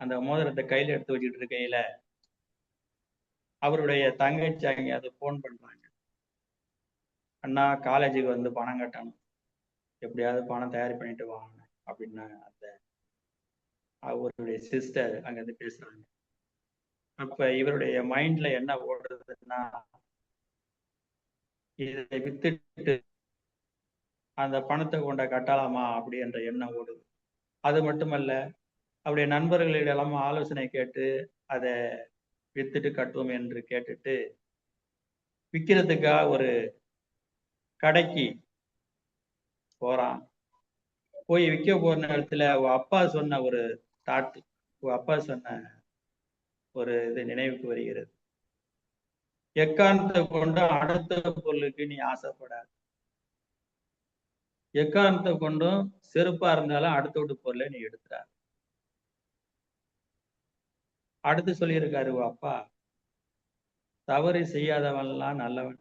அந்த மோதிரத்தை கையில எடுத்து வச்சுட்டு இருக்கையில அவருடைய தங்கச்சி அங்க அதை போன் பண்றாங்க, அண்ணா காலேஜுக்கு வந்து பணம் கட்டணும், எப்படியாவது பணம் தயார் பண்ணிட்டு வாங்க அப்படின்னு அந்த அவருடைய சிஸ்டர் அங்க இருந்து பேசுறாங்க. அப்ப இவருடைய மைண்ட்ல என்ன ஓடுறதுன்னா, இதை வித்துட்டு அந்த பணத்தை கொண்ட கட்டலாமா அப்படின்ற எண்ணம் ஓடுது. அது மட்டுமல்ல, அவருடைய நண்பர்களிடம் ஆலோசனை கேட்டு அதை வித்துட்டு கட்டுவோம் என்று கேட்டுட்டு விற்கிறதுக்காக ஒரு கடைக்கு போறான். போய் விற்க போற நேரத்துல அப்பா சொன்ன ஒரு தாட்டு, அப்பா சொன்ன ஒரு இது நினைவுக்கு வருகிறது. எக்காரணத்தை கொண்டு அடுத்த பொருளுக்கு நீ ஆசைப்படாது. எக்காரணத்தை கொண்டும் செருப்பா இருந்தாலும் அடுத்த வீட்டு பொருளை நீ எடுத்துற. அடுத்து சொல்லியிருக்காரு அப்பா, தவறு செய்யாதவன்லாம் நல்லவன்,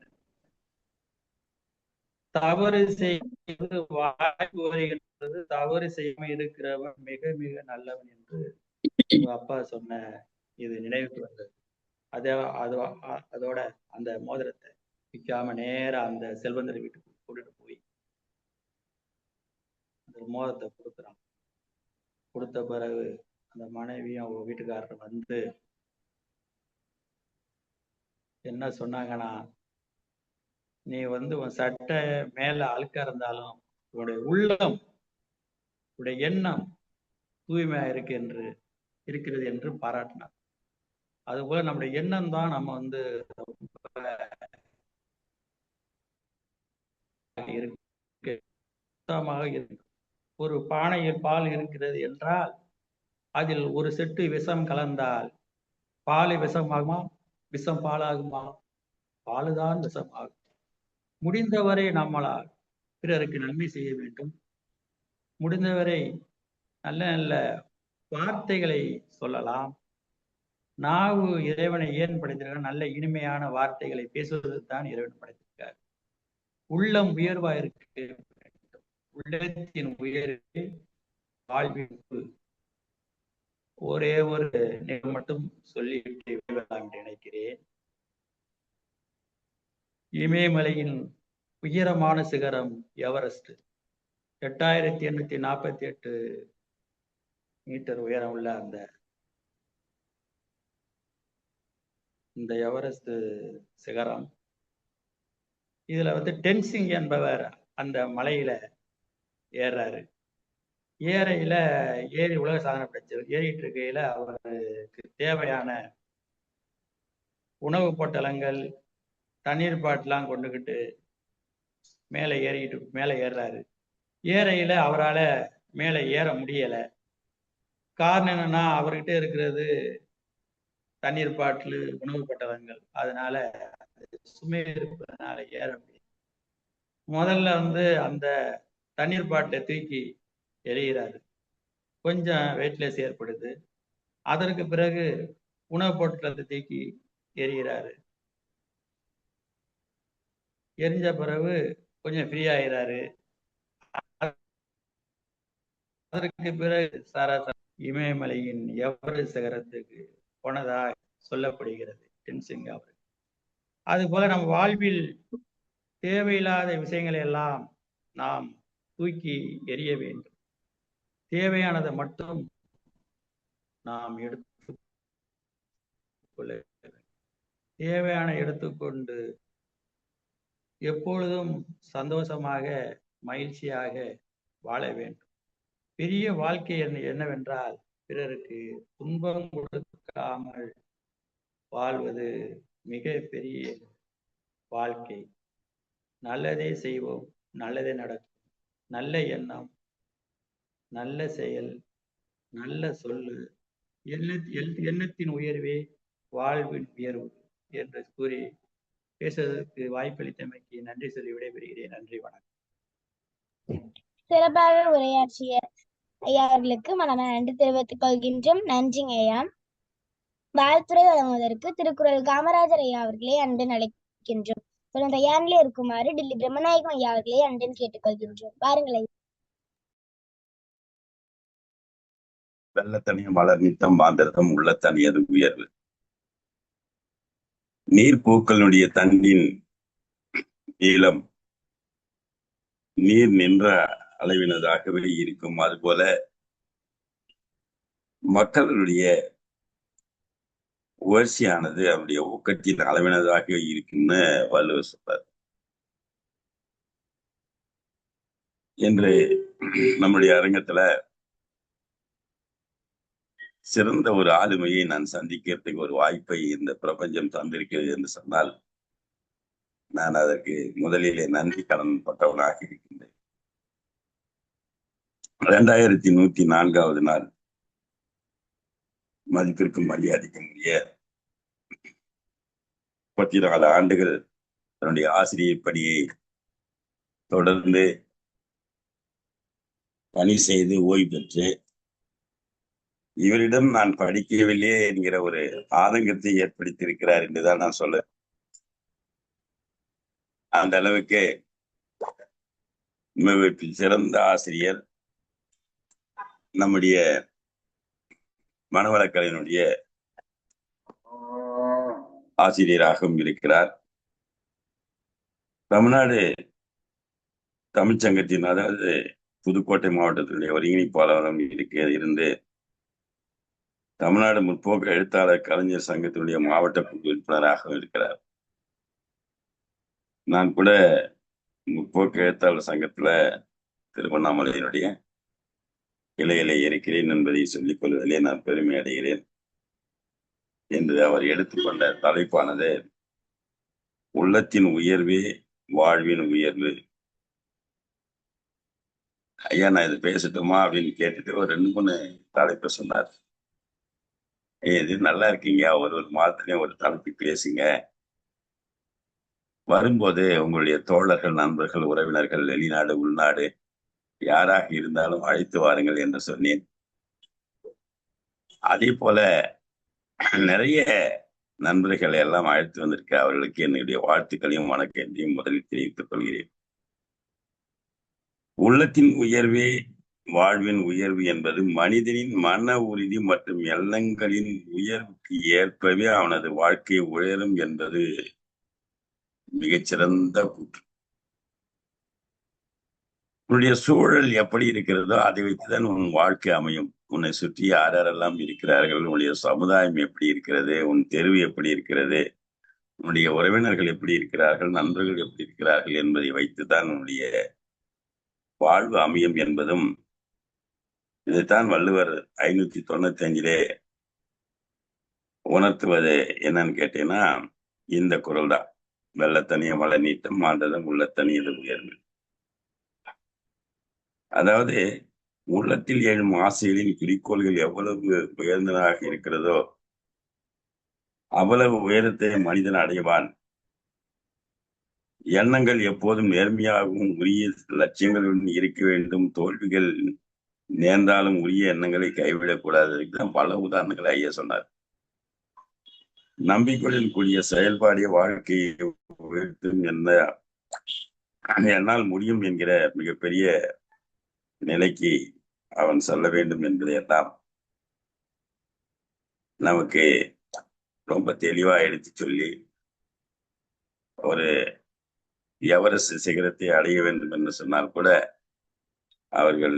தவறு செய்வது வாய்ப்பு வருகின்றது, தவறு செய்யாம இருக்கிறவன் மிக மிக நல்லவன் என்று அப்பா சொன்ன இது நினைவுக்கு வந்தது. அதோட அந்த மோதிரத்தை விற்காம நேரா அந்த செல்வந்தர் வீட்டுக்கு கூட்டிட்டு போய் அந்த மோதிரத்தை கொடுக்குறான். கொடுத்த பிறகு அந்த மனைவியும் அவங்க வீட்டுக்காரர் வந்து என்ன சொன்னாங்கன்னா, நீ வந்து உன் சட்டை மேல அழுக்கா இருந்தாலும் உன்னுடைய உள்ளம், உன்னுடைய எண்ணம் தூய்மையா இருக்கிறது என்று பாராட்டினார். அதுபோல நம்முடைய எண்ணம் தான் நம்ம வந்து இருக்கு. ஒரு பானையில் பால் இருக்கிறது என்றால் அதில் ஒரு செட்டு விஷம் கலந்தால் பாலை விஷமாகுமா, விஷம் பாலாகுமா? பாலுதான் விஷமாகும். முடிந்தவரை நம்மளால் பிறருக்கு நன்மை செய்ய வேண்டும். முடிந்தவரை நல்ல நல்ல வார்த்தைகளை சொல்லலாம். நாவு இறைவனை ஏன் படைத்திருக்கார்? நல்ல இனிமையான வார்த்தைகளை பேசுவது தான் இறைவன் படைத்திருக்கார். உள்ளம் உயர்வா இருக்க வேண்டும். உள்ளத்தின் உயர்வு வாழ்விற்கு ஒரே ஒரு மட்டும் சொல்லிவிட்டு விடலாம் என்று நினைக்கிறேன். இமயமலையின் உயரமான சிகரம் எவரெஸ்ட். 8848 மீட்டர் உயரம் உள்ள இந்த எவரெஸ்ட் சிகரம், இதுல வந்து டென்சிங் என்பவர் அந்த மலையில ஏறாரு. ஏறையில ஏறி உலக சாதனை படைச்சவர். ஏறிட்டு இருக்கையில அவருக்கு தேவையான உணவு பொட்டலங்கள், தண்ணீர் பாட்டெல்லாம் கொண்டுகிட்டு மேலே ஏறுறாரு. ஏறையில அவரால் மேலே ஏற முடியல. காரணம் என்னன்னா, அவர்கிட்ட இருக்கிறது தண்ணீர் பாட்டில், உணவு பொட்டலங்கள், அதனால சுமை இருப்பதனால ஏற முடியும். முதல்ல வந்து அந்த தண்ணீர் பாட்டை தூக்கி எறிகிறாரு. கொஞ்சம் வெயிட்லெஸ் ஏற்படுது. அதற்கு பிறகு உணவு பொட்டலத்தை தூக்கி எறிகிறாரு. எரிஞ்ச பிறகு கொஞ்சம் ஃப்ரீ ஆகிறாரு. அதற்கு பிறகு இமயமலையின் எவரெஸ்ட் சிகரத்துக்கு போனதாக சொல்லப்படுகிறது டென்சிங் அவர்கள். அதுபோல நம் வாழ்வில் தேவையில்லாத விஷயங்களை எல்லாம் நாம் தூக்கி எறிய வேண்டும். தேவையானதை மட்டும் நாம் எடுத்துக்கொள்ள வேண்டும். தேவையான எடுத்துக்கொண்டு எப்பொழுதும் சந்தோஷமாக மகிழ்ச்சியாக வாழ வேண்டும். பெரிய வாழ்க்கை என்னவென்றால் பிறருக்கு துன்பம் கொடுக்காமல் வாழ்வது மிக பெரிய வாழ்க்கை. நல்லதே செய்வோம், நல்லதே நடக்கும். நல்ல எண்ணம், நல்ல செயல், நல்ல சொல்லு, எண்ணத்தின் உயர்வே வாழ்வின் உயர்வு என்று கூறி பேசுவதற்கு வாய்ப்பளித்தமைக்கு நன்றி சொல்லி விடைபெறுகிறேன். நன்றி, வணக்கம். சிறப்பாக உரையாற்றிய ஐயா அவர்களுக்கு மனமார்ந்த நன்றி தெரிவித்துக் கொள்கின்றோம். நன்றிங்க ஐயா. வாழ்த்துறை வழங்குவதற்கு திருக்குறள் காமராஜர் ஐயா அவர்களே அன்புடன் அழைக்கின்றோம். தொடர்ந்து ஐயாண்டிலே இருக்குமாறு டில்லி பிரம்மநாயகம் ஐயா அவர்களே அன்புடன் கேட்டுக்கொள்கின்றோம். வாருங்கள் ஐயா. வெள்ளத்தனிய மலர் நித்தம் மாந்திரதம் உள்ள தனியது உயர்வு. நீர்ப்பூக்களுடைய தண்டின் நீளம் நீர் நின்ற அளவினதாகவே இருக்கும். அதுபோல மக்களுடைய உயர்ச்சியானது அவருடைய ஊக்கத்தின் அளவினதாக இருக்குன்னு வள்ளுவர் சொல்றார். என்று நம்முடைய அரங்கத்துல சிறந்த ஒரு ஆளுமையை நான் சந்திக்கிறதுக்கு ஒரு வாய்ப்பை இந்த பிரபஞ்சம் தந்திருக்கிறது என்று சொன்னால் நான் அதற்கு முதலிலே நன்றி கடன் பட்டவனாக இருக்கின்றேன். 2104வது நாள் மதிப்பிற்கும் மரியாதைக்கும் உரிய 34 ஆண்டுகள் தன்னுடைய ஆசிரியர் பணியை தொடர்ந்து பணி செய்து ஓய்வு பெற்று இவரிடம் நான் படிக்கவில்லையே என்கிற ஒரு ஆதங்கத்தை ஏற்படுத்தியிருக்கிறார் என்றுதான் நான் சொல்ல. அந்த அளவுக்கு சிறந்த ஆசிரியர் நம்முடைய மனவளக்கலையினுடைய ஆசிரியராகவும் இருக்கிறார். தமிழ்நாடு தமிழ்ச்சங்கத்தின், அதாவது புதுக்கோட்டை மாவட்டத்தினுடைய ஒருங்கிணைப்பாளரும் இருந்து தமிழ்நாடு முற்போக்கு எழுத்தாளர் கலைஞர் சங்கத்தினுடைய மாவட்ட குழு உறுப்பினராகவும் இருக்கிறார். நான் கூட முற்போக்கு எழுத்தாளர் சங்கத்துல திருவண்ணாமலையினுடைய கிளையிலே இருக்கிறேன் என்பதை சொல்லிக் கொள்வதிலே நான் பெருமை அடைகிறேன் என்று அவர் எடுத்துக்கொண்ட தலைப்பானது உள்ளத்தின் உயர்வே வாழ்வின் உயர்வு. ஐயா, நான் இது பேசட்டுமா அப்படின்னு கேட்டுட்டு ஒரு 2-3 தலைப்பை சொன்னார். இது நல்லா இருக்கீங்க, ஒரு மாதத்துலயும் ஒரு தலைப்பு பேசுங்க, வரும்போது உங்களுடைய தோழர்கள், நண்பர்கள், உறவினர்கள், வெளிநாடு உள்நாடு யாராக இருந்தாலும் அழைத்து வாருங்கள் என்று சொன்னேன். அதே போல நிறைய நண்பர்களை எல்லாம் அழைத்து வந்திருக்க அவர்களுக்கு என்னுடைய வாழ்த்துக்களையும் வணக்கத்தையும் முதலில் தெரிவித்துக் கொள்கிறேன். உள்ளத்தின் உயர்வே வாழ்வின் உயர்வு என்பது மனிதனின் மன உறுதி மற்றும் எண்ணங்களின் உயர்வுக்கு ஏற்பவே அவனது வாழ்க்கை உயரும் என்பது மிகச்சிறந்த கூற்று. உன்னுடைய சூழல் எப்படி இருக்கிறதோ அதை வைத்துதான் உன் வாழ்க்கை அமையும். உன்னை சுற்றி யாரெல்லாம் இருக்கிறார்கள், உன்னுடைய சமுதாயம் எப்படி இருக்கிறது, உன் தெருவு எப்படி இருக்கிறது, உன்னுடைய உறவினர்கள் எப்படி இருக்கிறார்கள், நண்பர்கள் எப்படி இருக்கிறார்கள் என்பதை வைத்துதான் உன்னுடைய வாழ்வு அமையும் என்பதும், இதைத்தான் வள்ளுவர் 595 உணர்த்துவது என்னன்னு கேட்டீங்கன்னா இந்த குறள் தான். வெள்ளத்தனிய மழை நீட்டம் மாண்டதும் உள்ளத்தனியது உயர்வு. அதாவது உள்ளத்தில் எழும் ஆசைகளின் குறிக்கோள்கள் எவ்வளவு உயர்ந்ததாக இருக்கிறதோ அவ்வளவு உயரத்தை மனிதன் அடைவான். எண்ணங்கள் எப்போதும் நேர்மையாகவும் உரிய லட்சியங்களுடன் இருக்க வேண்டும். தோல்விகள் நேர்ந்தாலும் உரிய எண்ணங்களை கைவிடக்கூடாது. இதுதான் பல உதாரணங்களை ஐயா சொன்னார். நம்பிக்கையுடன் கூடிய செயல்பாடிய வாழ்க்கையை உயர்த்தும் என்னால் முடியும் என்கிற மிகப்பெரிய நிலைக்கு அவன் செல்ல வேண்டும் என்பதையெல்லாம் நமக்கு ரொம்ப தெளிவா எடுத்து சொல்லி ஒரு எவரெஸ்ட் சிகரத்தை அடைய வேண்டும் என்று சொன்னால் கூட அவர்கள்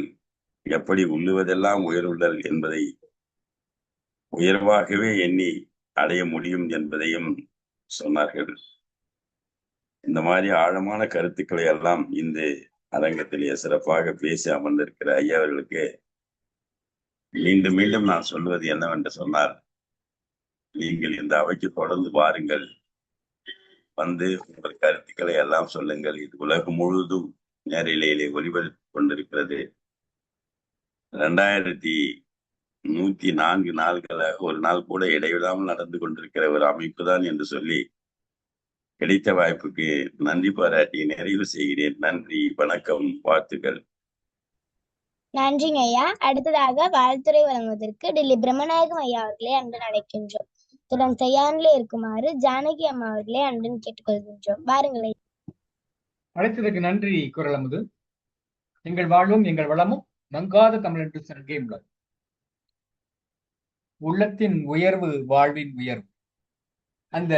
எப்படி உள்ளுவதெல்லாம் உயர்வுள்ளல் என்பதை உயர்வாகவே எண்ணி அடைய முடியும் என்பதையும் சொன்னார்கள். இந்த மாதிரி ஆழமான கருத்துக்களை எல்லாம் இந்த அரங்கத்திலே சிறப்பாக பேசி அமர்ந்திருக்கிற ஐயா அவர்களுக்கு மீண்டும் மீண்டும் நான் சொல்வது என்னவென்று சொன்னால், நீங்கள் இந்த அவைக்கு தொடர்ந்து வாருங்கள், வந்து உங்கள் கருத்துக்களை எல்லாம் சொல்லுங்கள். இது உலகம் முழுவதும் நேரிலேயே ஒளிபரப்பு கொண்டிருக்கிறது. 2104 நாள்களாக ஒரு நாள் கூட இடைவிடாமல் நடந்து கொண்டிருக்கிற ஒரு அமைப்பு தான் என்று சொல்லி கிடைத்த வாய்ப்புக்கு நன்றி பாராட்டி நிறைவு செய்கிறேன். நன்றி, வணக்கம், வாழ்த்துக்கள். நன்றிங்க ஐயா. அடுத்ததாக வாழ்த்துரை வழங்குவதற்கு டெல்லி பிரம்மநாயகம் ஐயா அவர்களே அன்புடன் அழைக்கின்றோம். இத்துடன் தயாரிலே இருக்குமாறு ஜானகி அம்மா அவர்களே அன்புடன் கேட்டுக்கொள்கின்றோம். வாருங்கள் ஐயா. அழைத்ததற்கு நன்றி குரல் அமுது. எங்கள் வாழ்வும் எங்கள் வளமும் மங்காத தமிழ் என்று சங்கே உள்ளது. உள்ளத்தின் உயர்வு வாழ்வின் உயர்வு. அந்த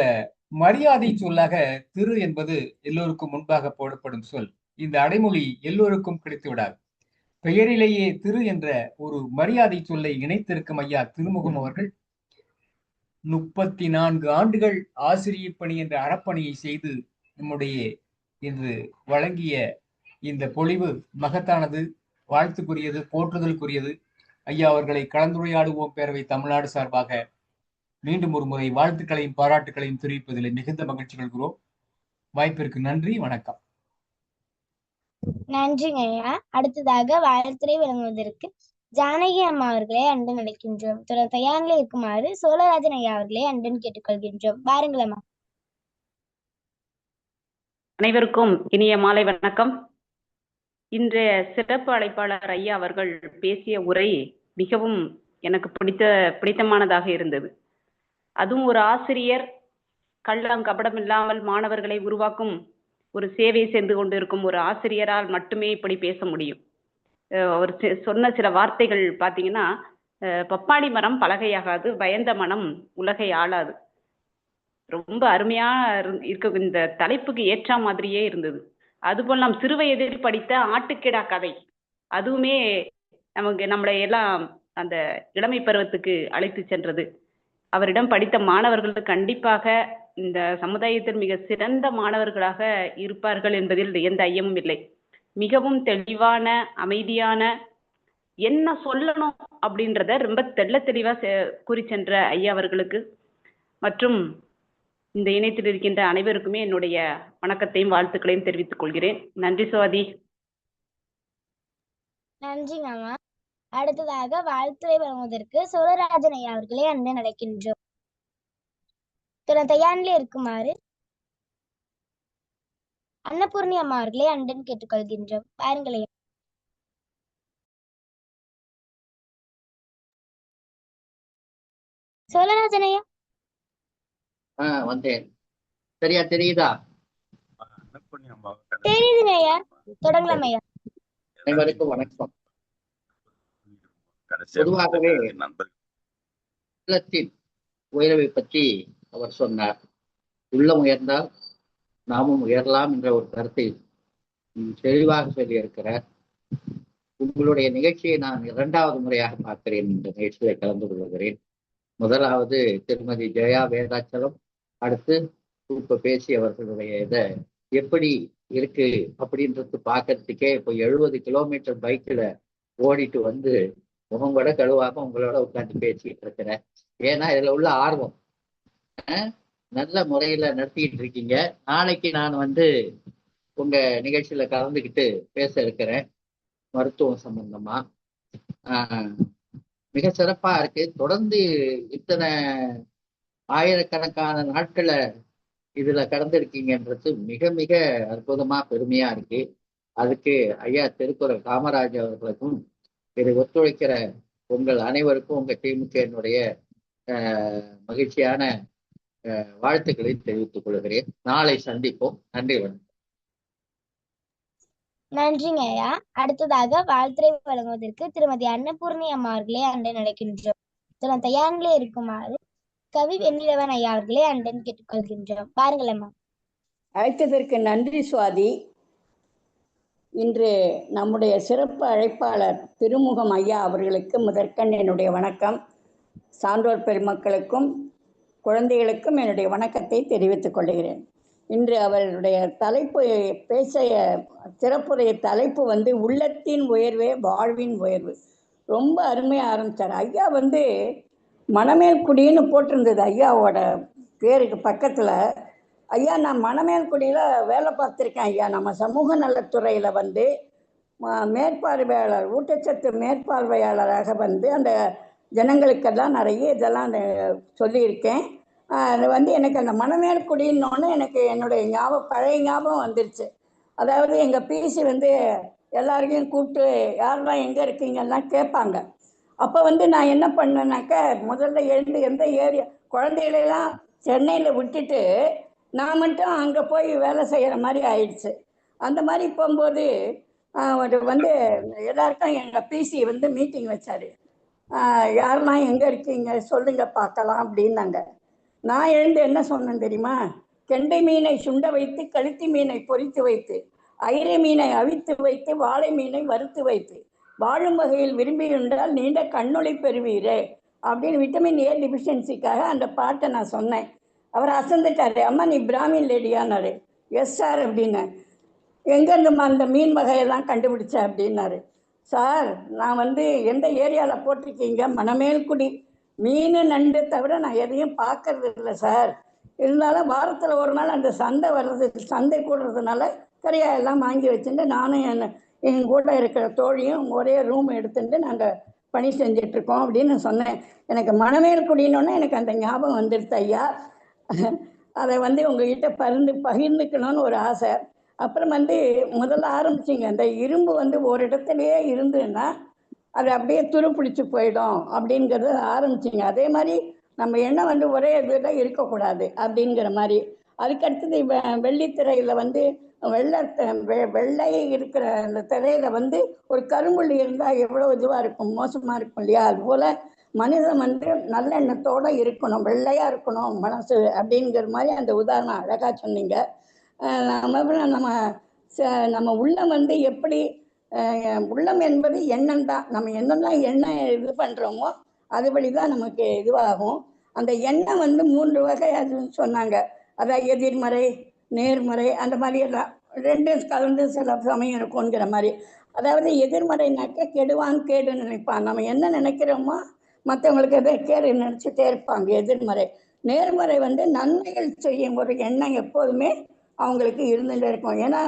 மரியாதை சொல்லாக திரு என்பது எல்லோருக்கும் முன்பாக போடப்படும் சொல். இந்த அடைமொழி எல்லோருக்கும் கிடைத்து விடாது. பெயரிலேயே திரு என்ற ஒரு மரியாதை சொல்லை இணைத்திருக்கும் ஐயா திருமுகம் அவர்கள் 34 ஆண்டுகள் ஆசிரிய பணி என்ற அறப்பணியை செய்து நம்முடைய இன்று வழங்கிய இந்த பொழிவு மகத்தானது, வாழ்த்துக்குரியது, போற்றுதலுக்குரியது. ஐயா அவர்களை கலந்துரையாடுவோம் பேரவை தமிழ்நாடு சார்பாக மீண்டும் ஒரு முறை வாழ்த்துக்களையும் பாராட்டுகளையும் தெரிவிப்பதில் மிகுந்த மகிழ்ச்சி கொள்கிறோம். வாய்ப்பிற்கு நன்றி, வணக்கம். நன்றிங்க ஐயா. அடுத்ததாக வாழ்த்துரை வழங்குவதற்கு ஜானகி அம்மா அவர்களே அன்புடன் அழைக்கின்றோம். இத்துடன் தயாரிலே இருக்குமாறு சோழராஜன் ஐயா அவர்களே அன்புடன் கேட்டுக்கொள்கின்றோம். வாருங்கள் அம்மா. அனைவருக்கும் இனிய மாலை வணக்கம். இன்றைய சிறப்பு அழைப்பாளர் ஐயா அவர்கள் பேசிய உரை மிகவும் எனக்கு பிடித்தமானதாக இருந்தது. அதுவும் ஒரு ஆசிரியர் கள்ளம் இல்லாமல் மாணவர்களை உருவாக்கும் ஒரு சேவை செய்து கொண்டிருக்கும் ஒரு ஆசிரியரால் மட்டுமே இப்படி பேச முடியும். அவர் சொன்ன சில வார்த்தைகள் பார்த்தீங்கன்னா, பப்பாளி மரம் பலகையாகாது, பயந்த மனம் உலகை ஆளாது. ரொம்ப அருமையா இருக்க, இந்த தலைப்புக்கு ஏற்ற மாதிரியே இருந்தது. அதுபோல் நாம் சிறுவயதில் படித்த ஆட்டுக்கிடா கதை, அதுவுமே நம்மளை எல்லாம் அந்த இளமை பருவத்துக்கு அழைத்து சென்றது. அவரிடம் படித்த மாணவர்கள் கண்டிப்பாக இந்த சமுதாயத்தில் மிக சிறந்த மாணவர்களாக இருப்பார்கள் என்பதில் எந்த ஐயமும் இல்லை. மிகவும் தெளிவான, அமைதியான, என்ன சொல்லணும் அப்படின்றத ரொம்ப தெளிவா கூறி சென்ற ஐயா அவர்களுக்கு மற்றும் இந்த இணையத்தில் இருக்கின்ற அனைவருக்குமே என்னுடைய வணக்கத்தையும் வாழ்த்துக்களையும் தெரிவித்துக் கொள்கிறேன். நன்றி சுவாதி. நன்றிங்க அம்மா. அடுத்ததாக வாழ்த்துரை வழங்குவதற்கு சோழராஜன் ஐயா அவர்களே அன்புடன் அழைக்கின்றோம். இத்துடன் தயாரிலே இருக்குமாறு அன்னபூர்ணி அம்மா அவர்களே அன்புடன் கேட்டுக்கொள்கின்றோம். பாருங்கள் ஐயா. சோழராஜன் ஐயா. வந்தேன். சரியா தெரியுதா? தெரியுதுங்க ஐயா, தொடங்கலாம் ஐயா. அனைவருக்கும் வணக்கம். பொதுவாகவே உள்ளத்தின் உயர்வை பற்றி அவர் சொன்னார். உள்ளம் உயர்ந்தால் நாமும் உயரலாம் என்ற ஒரு கருத்தை தெளிவாக சொல்லியிருக்கிறார். உங்களுடைய நிகழ்ச்சியை நான் 2வது முறையாக பார்க்கிறேன். இந்த நிகழ்ச்சியை கலந்து கொள்கிறேன். முதலாவது திருமதி ஜெயா வேதாச்சலம், அடுத்து இப்ப பேசியவர்களுடைய இதை எப்படி இருக்கு அப்படின்றது பார்க்கறதுக்கே இப்போ 70 கிலோமீட்டர் பைக்கில் ஓடிட்டு வந்து முகம் கூட கழுவாம உங்களோட உட்காந்து பேசிட்டு இருக்கிறேன். ஏன்னா இதுல உள்ள ஆர்வம் நல்ல முறையில நடத்திட்டு இருக்கீங்க. நாளைக்கு நான் உங்க நிகழ்ச்சியில கலந்துக்கிட்டு பேச இருக்கிறேன் மருத்துவம் சம்பந்தமா. மிக சிறப்பா இருக்கு. தொடர்ந்து இத்தனை ஆயிரக்கணக்கான நாட்களை இதுல கடந்திருக்கீங்கன்றது மிக மிக அற்புதமா பெருமையா இருக்கு. அதுக்கு ஐயா திருக்குறள் காமராஜ் அவர்களுக்கும் இதை ஒத்துழைக்கிற உங்கள் அனைவருக்கும் உங்க டீமுக்கு என்னுடைய மகிழ்ச்சியான வாழ்த்துக்களை தெரிவித்துக் கொள்கிறேன். நாளை சந்திப்போம். நன்றி, வணக்கம். நன்றிங்க ஐயா. அடுத்ததாக வாழ்த்துரை வழங்குவதற்கு திருமதி அன்னபூர்ணி அம்மா அவர்களே அன்புடன் அழைக்கின்றோம். சொல்ல தயாரிலே இருக்குமாறு கவி வெண்ணிலவன் ஐயா அவர்களே அண்டன் கேட்டுக்கொள்கின்றோம். பாருங்களேம்மா. அழைத்ததற்கு நன்றி சுவாதி. இன்று நம்முடைய சிறப்பு அழைப்பாளர் திருமுகம் ஐயா அவர்களுக்கு முதற்கண் என்னுடைய வணக்கம். சான்றோர் பெருமக்களுக்கும் குழந்தைகளுக்கும் என்னுடைய வணக்கத்தை தெரிவித்துக் கொள்கிறேன். இன்று அவருடைய தலைப்பு சிறப்புடைய தலைப்பு உள்ளத்தின் உயர்வே வாழ்வின் உயர்வு. ரொம்ப அருமையாக ஆரம்பித்தார் ஐயா. மணமேல்குடின்னு போட்டிருந்தது ஐயாவோட பேருக்கு பக்கத்தில். ஐயா, நான் மணமேல்குடியில் வேலை பார்த்துருக்கேன் ஐயா. நம்ம சமூக நலத்துறையில் மேற்பார்வையாளர், ஊட்டச்சத்து மேற்பார்வையாளராக அந்த ஜனங்களுக்கெல்லாம் நிறைய இதெல்லாம் சொல்லியிருக்கேன். அது எனக்கு அந்த மணமேல்குடின்னொன்று எனக்கு என்னுடைய பழைய ஞாபகம் வந்துருச்சு. அதாவது எங்கள் பிசி எல்லாரையும் கூப்பிட்டு யாரெல்லாம் எங்கே இருக்கீங்கலாம் கேட்பாங்க. அப்போ நான் என்ன பண்ணேன்னாக்க, முதல்ல எழுந்து எந்த ஏரியா குழந்தைகளெல்லாம் சென்னையில் விட்டுட்டு நான் மட்டும் அங்கே போய் வேலை செய்கிற மாதிரி ஆயிடுச்சு. அந்த மாதிரி போகும்போது எல்லாருக்கும் எங்கள் பிசி மீட்டிங் வச்சார். யாரெல்லாம் எங்கே இருக்கீங்க சொல்லுங்க பார்க்கலாம் அப்படின்னாங்க. நான் எழுந்து என்ன சொன்னேன் தெரியுமா? கெண்டை மீனை சுண்ட வைத்து, கழுத்தி மீனை பொரித்து வைத்து, ஐரை மீனை அவித்து வைத்து, வாழை மீனை வறுத்து வைத்து, வாழும் வகையில் விரும்பியிருந்தால் நீண்ட கண்ணொளி பெறுவீரே அப்படின்னு விட்டமின் ஏ டிஃபிஷியன்சிக்காக அந்த பாட்டை நான் சொன்னேன். அவர் அசந்துட்டாரு. அம்மா நீ பிராமின் லேடியானாரு. எஸ் சார் அப்படின்னு. எங்கேருந்துமா அந்த மீன் வகையெல்லாம் கண்டுபிடிச்ச அப்படின்னாரு. சார், நான் எந்த ஏரியாவில் போட்டிருக்கீங்க? மணமேல்குடி. மீன் நண்டு தவிர நான் எதையும் பார்க்கறது இல்லை சார். இருந்தாலும் வாரத்தில் ஒரு நாள் அந்த சந்தை வர்றது, சந்தை கூடுறதுனால கரையாயெல்லாம் வாங்கி வச்சுட்டு நானும் என் கூட இருக்கிற தோழியும் ஒரே ரூம் எடுத்துட்டு நாங்கள் பணி செஞ்சிட்ருக்கோம் அப்படின்னு சொன்னேன். எனக்கு மணமேல்குடினோன்னு எனக்கு அந்த ஞாபகம் வந்துடுது ஐயா. அதை உங்ககிட்ட பகிர்ந்துக்கணும்னு ஒரு ஆசை. அப்புறம் முதல்ல ஆரம்பிச்சிங்க, அந்த இரும்பு ஒரு இடத்துலையே இருந்துன்னா அது அப்படியே துருப்பிடிச்சு போயிடும் அப்படிங்கிறது ஆரம்பிச்சிங்க. அதே மாதிரி நம்ம எண்ணெய் ஒரே இதில் இருக்கக்கூடாது அப்படிங்கிற மாதிரி. அதுக்கடுத்தது வெள்ளித்திரையில் வெள்ளை இருக்கிற அந்த திரையில் ஒரு கரும்புள்ளி இருந்தால் எவ்வளோ இதுவாக இருக்கும், மோசமாக இருக்கும் இல்லையா? அதுபோல் மனிதன் நல்ல எண்ணத்தோடு இருக்கணும், வெள்ளையாக இருக்கணும் மனசு அப்படிங்கிற மாதிரி அந்த உதாரணம் அழகாக சொன்னீங்க. நம்ம உள்ளம் எப்படி, உள்ளம் என்பது எண்ணம் தான். நம்ம என்னெல்லாம் எண்ணம் இது பண்ணுறோமோ அதுபடி தான் நமக்கு இதுவாகும். அந்த எண்ணம் 3 வகை அதுன்னு சொன்னாங்க. அதான் எதிர்மறை, நேர்மறை, அந்த மாதிரி எல்லாம் 2 கலந்து சில சமயம் இருக்குங்கிற மாதிரி. அதாவது எதிர்மறைனாக்க கெடுவான் கேடு நினைப்பான். நம்ம என்ன நினைக்கிறோமோ மற்றவங்களுக்கு எதை கேடு நினச்சிட்டே இருப்பாங்க, எதிர்மறை. நேர்மறை நன்மைகள் செய்யும் ஒரு எண்ணம் எப்போதுமே அவங்களுக்கு இருந்துகிட்டே இருக்கும். ஏன்னா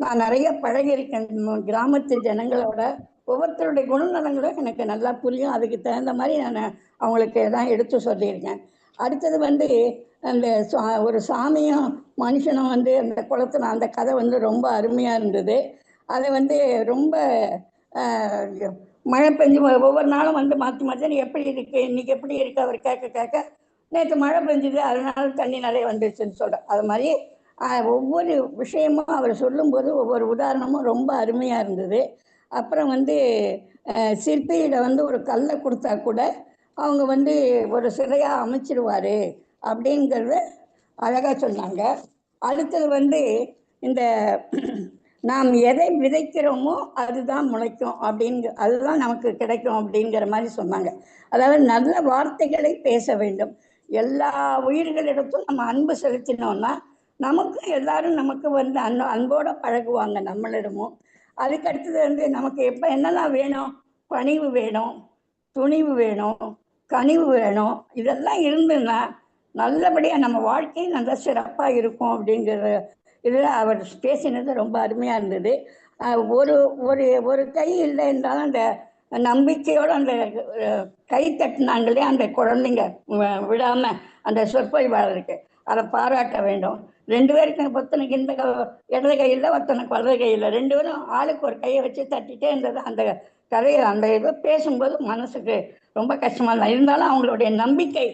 நான் நிறைய பழகியிருக்கேன் கிராமத்து ஜனங்களோட. ஒவ்வொருத்தருடைய குணநலங்களும் எனக்கு நல்லா புரியும். அதுக்கு தகுந்த மாதிரி நான் அவங்களுக்கு தான் எடுத்து சொல்லியிருக்கேன். அடுத்தது அந்த ஒரு சாமியும் மனுஷனும் அந்த குளத்துல அந்த கதை ரொம்ப அருமையாக இருந்தது. அதை ரொம்ப மழை பெஞ்சு ஒவ்வொரு நாளும் மாற்றி மாற்றி எப்படி இருக்குது, இன்றைக்கி எப்படி இருக்குது அவர் கேட்க நேற்று மழை பெஞ்சுது அதனால தண்ணி நிறைய வந்துருச்சுன்னு சொல்கிறேன். அது மாதிரி ஒவ்வொரு விஷயமும் அவர் சொல்லும்போது ஒவ்வொரு உதாரணமும் ரொம்ப அருமையாக இருந்தது. அப்புறம் சிற்பியிட ஒரு கல்லை கொடுத்தா கூட அவங்க ஒரு சிலையாக அமைச்சிடுவார் அப்படிங்கிறத அழகாக சொன்னாங்க. அடுத்தது இந்த நாம் எதை விதைக்கிறோமோ அதுதான் முளைக்கும் அதுதான் நமக்கு கிடைக்கும் அப்படிங்கிற மாதிரி சொன்னாங்க. அதாவது நல்ல வார்த்தைகளை பேச வேண்டும். எல்லா உயிர்களிடத்தும் நம்ம அன்பு செலுத்தினோம்னா நமக்கும் எல்லாரும் நமக்கு அன்போடு பழகுவாங்க நம்மளிடமும். அதுக்கடுத்தது நமக்கு என்னெல்லாம் வேணும்? பணிவு வேணும், துணிவு வேணும், கனிவு வேணும். இதெல்லாம் இருந்துன்னா நல்லபடியாக நம்ம வாழ்க்கை நல்ல சிறப்பாக இருக்கும் அப்படிங்கிற இதில் அவர் பேசினது ரொம்ப அருமையாக இருந்தது. ஒரு ஒரு ஒரு கை இல்லை என்றாலும் அந்த நம்பிக்கையோடு அந்த கை தட்டினாங்களே அந்த குழந்தைங்க விடாமல் அந்த சொற்பொழிவாளருக்கு அதை பாராட்ட வேண்டும். 2 பேருக்கு ஒருத்தனுக்கு இந்த இடது கையில் ஒருத்தனுக்கு வலது கையில் 2 பேரும் ஆளுக்கு ஒரு கையை வச்சு தட்டிகிட்டே இருந்தது. அந்த கதையை அந்த இதை பேசும்போது மனசுக்கு ரொம்ப கஷ்டமாக தான் இருந்தாலும் அவங்களுடைய நம்பிக்கை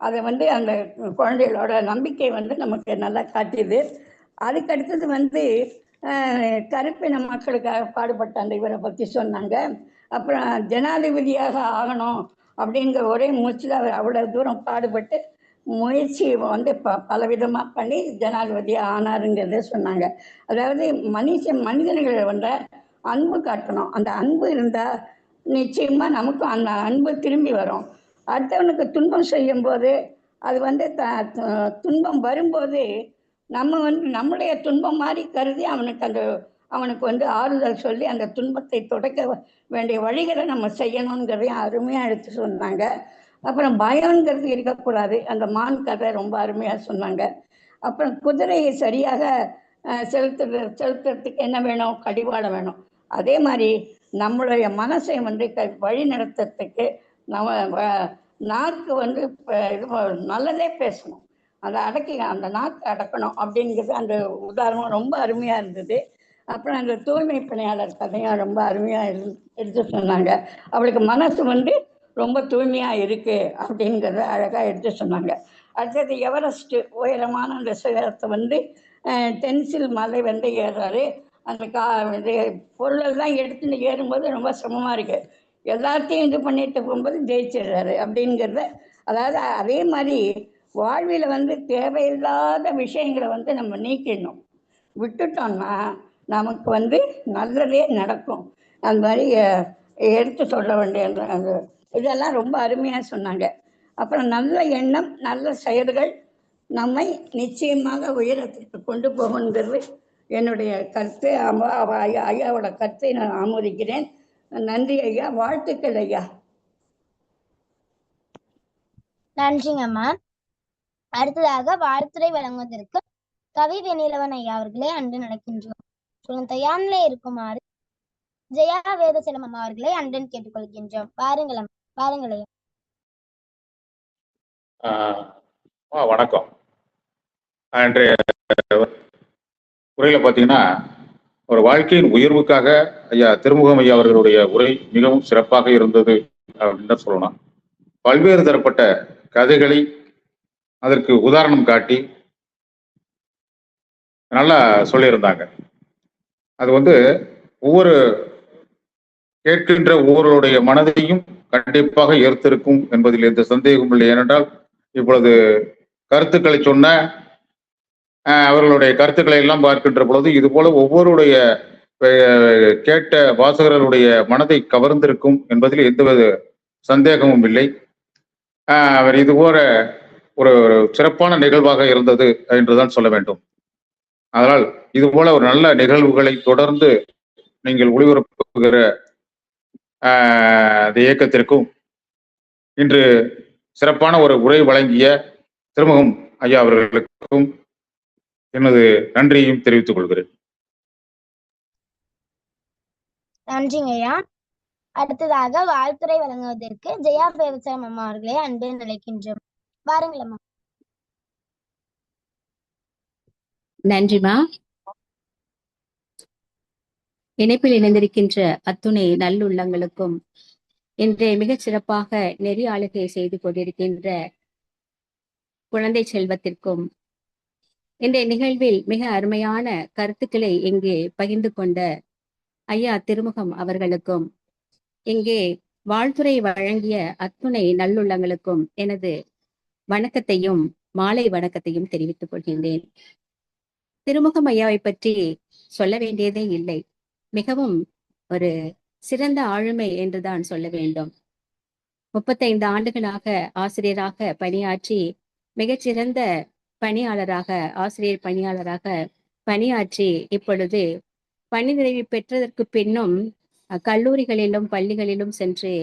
அதை அந்த குழந்தைகளோட நம்பிக்கை நமக்கு நல்லா காட்டியது. அதுக்கடுத்தது கருப்பின மக்களுக்காக பாடுபட்ட அந்த இவரை பற்றி சொன்னாங்க. அப்புறம் ஜனாதிபதியாக ஆகணும் அப்படிங்கிற ஒரே மூச்சில் அவர் அவ்வளோ தூரம் பாடுபட்டு முயற்சி வந்து பலவிதமாக பண்ணி ஜனாதிபதியாக ஆனாருங்கிறத சொன்னாங்க. அதாவது மனிதர்களை வந்து அன்பு காட்டணும். அந்த அன்பு இருந்தால் நிச்சயமாக நமக்கும் அந்த அன்பு திரும்பி வரும். அடுத்தவனுக்கு துன்பம் செய்யும்போது அது வந்து துன்பம் வரும்போது நம்ம வந்து நம்முடைய துன்பம் மாதிரி கருதி அவனுக்கு வந்து ஆறுதல் சொல்லி அந்த துன்பத்தை துடைக்க வேண்டிய வழிகளை நம்ம செய்யணுங்கிறதையும் அருமையாக எடுத்து சொன்னாங்க. அப்புறம் பயங்கிறது இருக்கக்கூடாது. அந்த கதை ரொம்ப அருமையாக சொன்னாங்க. அப்புறம் குதிரையை சரியாக செலுத்துறதுக்கு என்ன வேணும்? கடிவாளம் வேணும். அதே மாதிரி நம்மளுடைய மனசை வந்து வழி நடத்துறதுக்கு நம்ம நாக்கு வந்து இது நல்லதே பேசணும். அதை அந்த நாக்கு அடக்கணும் அப்படிங்கிறது அந்த உதாரணம் ரொம்ப அருமையாக இருந்தது. அப்புறம் அந்த தூய்மை பணியாளர் கதையும் ரொம்ப அருமையாக எடுத்து சொன்னாங்க. அவளுக்கு மனசு வந்து ரொம்ப தூய்மையாக இருக்குது அப்படிங்கிறத அழகாக எடுத்து சொன்னாங்க. அடுத்தது எவரெஸ்ட்டு உயரமான அந்த சிகரத்தை வந்து தென்சில் மலை வந்து ஏறுறாரு. அந்த இது பொருளெல்லாம் எடுத்துன்னு ஏறும்போது ரொம்ப சிரமமாக இருக்குது. எல்லாத்தையும் இது பண்ணிட்டு போகும்போது ஜெயிச்சிடுறாரு அப்படிங்கிறத. அதாவது அதே மாதிரி வாழ்வில் வந்து தேவையில்லாத விஷயங்களை வந்து நம்ம நீக்கிடணும். விட்டுட்டோம்னா நமக்கு வந்து நல்லதே நடக்கும். அந்த மாதிரி எடுத்து சொல்ல வேண்டிய அந்த இதெல்லாம் ரொம்ப அருமையாக சொன்னாங்க. அப்புறம் நல்ல எண்ணம் நல்ல செயல்கள் நம்மை நிச்சயமாக உயரத்திற்கு கொண்டு போகுங்கிறது என்னுடைய கருத்து. ஐயாவோட கருத்தை நான் ஆமோதிக்கிறேன். நன்றி ஐயா. வாழ்த்துக்கள் ஐயா. நன்றிங்கம்மா. அடுத்ததாக வாழ்த்துரை வழங்குவதற்கு கவி வெண்ணிலவன் ஐயா அவர்களே அன்று நடக்கின்றோம். தயாரிலே இருக்குமாறு ஜெயா வேதசலம் அம்மா அவர்களை அன்றன் கேட்டுக்கொள்கின்றோம். வாருங்கள் ஐயா. வணக்கம். இன்றைய உரையில பார்த்தீங்கன்னா ஒரு வாழ்க்கையின் உயர்வுக்காக ஐயா திருமுகம் ஐயா அவர்களுடைய உரை மிகவும் சிறப்பாக இருந்தது அப்படின்னு சொல்லணும். பல்வேறு தரப்பட்ட கதைகளை அதற்கு உதாரணம் காட்டி நல்லா சொல்லியிருந்தாங்க. அது வந்து ஒவ்வொரு கேட்கின்ற ஒவ்வொருடைய மனதையும் கண்டிப்பாக ஏற்றிருக்கும் என்பதில் எந்த சந்தேகமும் இல்லை. ஏனென்றால் இப்பொழுது கருத்துக்களை சொன்ன அவர்களுடைய கருத்துக்களை எல்லாம் பார்க்கின்ற பொழுது இது போல ஒவ்வொருடைய கேட்ட வாசகர்களுடைய மனதை கவர்ந்திருக்கும் என்பதில் எந்தவித சந்தேகமும் இல்லை. அவர் இது போல ஒரு சிறப்பான நிகழ்வாக இருந்தது என்றுதான் சொல்ல வேண்டும். அதனால் இது போல ஒரு நல்ல நிகழ்வுகளை தொடர்ந்து நீங்கள் ஒளிபரப்புகிற அந்த இயக்கத்திற்கும் இன்று சிறப்பான ஒரு உரை வழங்கிய திருமுகம் ஐயா அவர்களுக்கும் எனது நன்றியையும் தெரிவித்துக் கொள்கிறேன். நன்றிங்க ஐயா. அடுத்ததாக வாழ்த்துரை வழங்குவதற்கு ஜெயா வேதசலம் அம்மா அவர்களே அன்புடன் அழைக்கின்றோம். வாருங்கள் அம்மா. நன்றிமா. இணைப்பில் இணைந்திருக்கின்ற அத்துணை நல்லுள்ளங்களுக்கும் இன்றைய மிகச் சிறப்பாக நெறி ஆளுகை செய்து கொண்டிருக்கின்ற குழந்தை செல்வத்திற்கும் இன்றைய நிகழ்வில் மிக அருமையான கருத்துக்களை இங்கே பகிர்ந்து கொண்ட ஐயா திருமுகம் அவர்களுக்கும் இங்கே வாழ்த்துரை வழங்கிய அத்துணை நல்லுள்ளங்களுக்கும் எனது வணக்கத்தையும் மாலை வணக்கத்தையும் தெரிவித்துக் கொள்கின்றேன். திருமுகம் ஐயாவை பற்றி சொல்ல வேண்டியதே இல்லை. மிகவும் ஒரு சிறந்த ஆளுமை என்றுதான் சொல்ல வேண்டும். 35 ஆண்டுகளாக ஆசிரியராக பணியாற்றி மிகச்சிறந்த பணியாளராக ஆசிரியர் பணியாளராக பணியாற்றி இப்பொழுது பணி நிறைவு பெற்றதற்கு பின்னும் கல்லூரிகளிலும் பள்ளிகளிலும் சென்று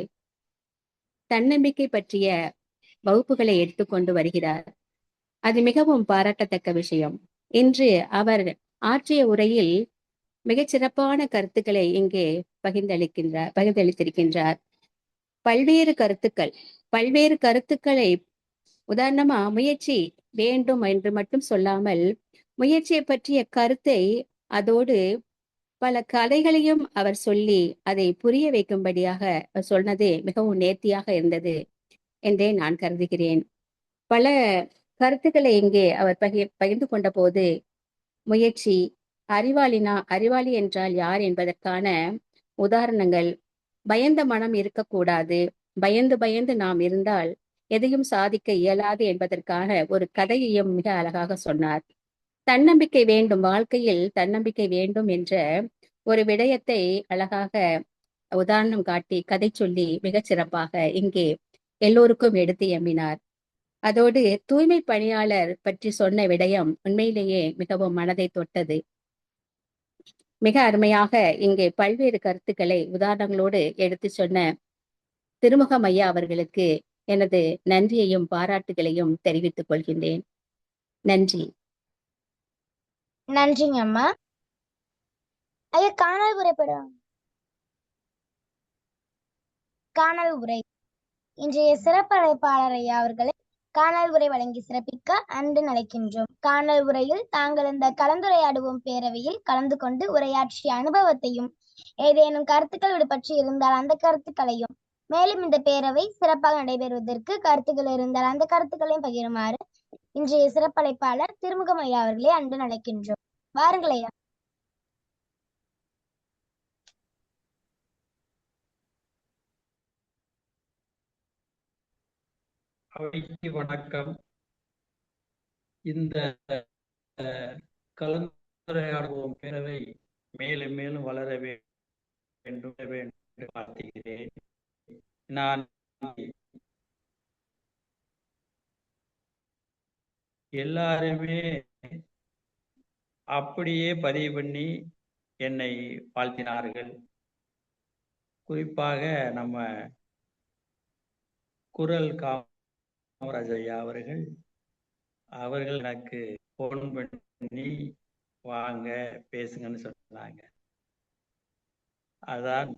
தன்னம்பிக்கை பற்றிய வகுப்புகளை எடுத்துக்கொண்டு வருகிறார். அது மிகவும் பாராட்டத்தக்க விஷயம். இன்று அவர் ஆற்றிய உரையில் மிகச் சிறப்பான கருத்துக்களை இங்கே பகிர்ந்தளித்திருக்கின்றார். பல்வேறு கருத்துக்களை உதாரணமா முயற்சி வேண்டும் என்று மட்டும் சொல்லாமல் முயற்சியை பற்றிய கருத்தை அதோடு பல கதைகளையும் அவர் சொல்லி அதை புரிய வைக்கும்படியாக சொன்னது மிகவும் நேர்த்தியாக இருந்தது என்றே நான் கருதுகிறேன். பல கருத்துக்களை இங்கே அவர் பகிர்ந்து கொண்ட போது முயற்சி, அறிவாளி என்றால் யார் என்பதற்கான உதாரணங்கள், பயந்த மனம் இருக்கக்கூடாது, பயந்து பயந்து நாம் இருந்தால் எதையும் சாதிக்க இயலாது என்பதற்கான ஒரு கதையையும் மிக அழகாக சொன்னார். தன்னம்பிக்கை வேண்டும், வாழ்க்கையில் தன்னம்பிக்கை வேண்டும் என்ற ஒரு விடயத்தை அழகாக உதாரணம் காட்டி கதை சொல்லி மிகச் சிறப்பாக இங்கே எல்லோருக்கும் எடுத்து எம்பினார். அதோடு தூய்மை பணியாளர் பற்றி சொன்ன விடயம் உண்மையிலேயே மிகவும் மனதை தொட்டது. மிக அருமையாக இங்கே பல்வேறு கருத்துக்களை உதாரணங்களோடு எடுத்து சொன்ன திருமுகம் ஐயா அவர்களுக்கு எனது நன்றியையும் பாராட்டுகளையும் தெரிவித்துக் கொள்கின்றேன். நன்றி. நன்றிங்க அம்மா. ஐயா, காணல் உரை. இன்றைய சிறப்பு அழைப்பாளர் ஐயா அவர்களை காணல் உரை வழங்கி சிறப்பிக்க அன்பு அழைக்கின்றோம். காணல் உரையில் தாங்கள் இந்த கலந்துரையாடுவோம் பேரவையில் கலந்து கொண்டு உரையாற்றிய அனுபவத்தையும் ஏதேனும் கருத்துக்கள் விடுபற்றி இருந்தால் அந்த கருத்துக்களையும், மேலும் இந்த பேரவை சிறப்பாக நடைபெறுவதற்கு கருத்துக்கள் இருந்தால் அந்த கருத்துக்களையும் பகிருமாறு இன்றைய சிறப்பழைப்பாளர் திருமுகம் ஐயா அவர்களே அன்பு அழைக்கின்றோம். வாருங்கள் ஐயா. அவைக்கு வணக்கம். இந்த கலந்துரையாடுவோம் பேரவை மேலும் மேலும் வளர வேண்டும் என்று வாழ்த்துகிறேன். நான் எல்லாருமே அப்படியே பதிவு பண்ணி என்னை வாழ்த்தினார்கள். குறிப்பாக நம்ம குரல் காமராஜ் ஐயா அவர்கள் எனக்கு போன் பண்ணி வாங்க பேசுங்கன்னு சொன்னாங்க. அதான்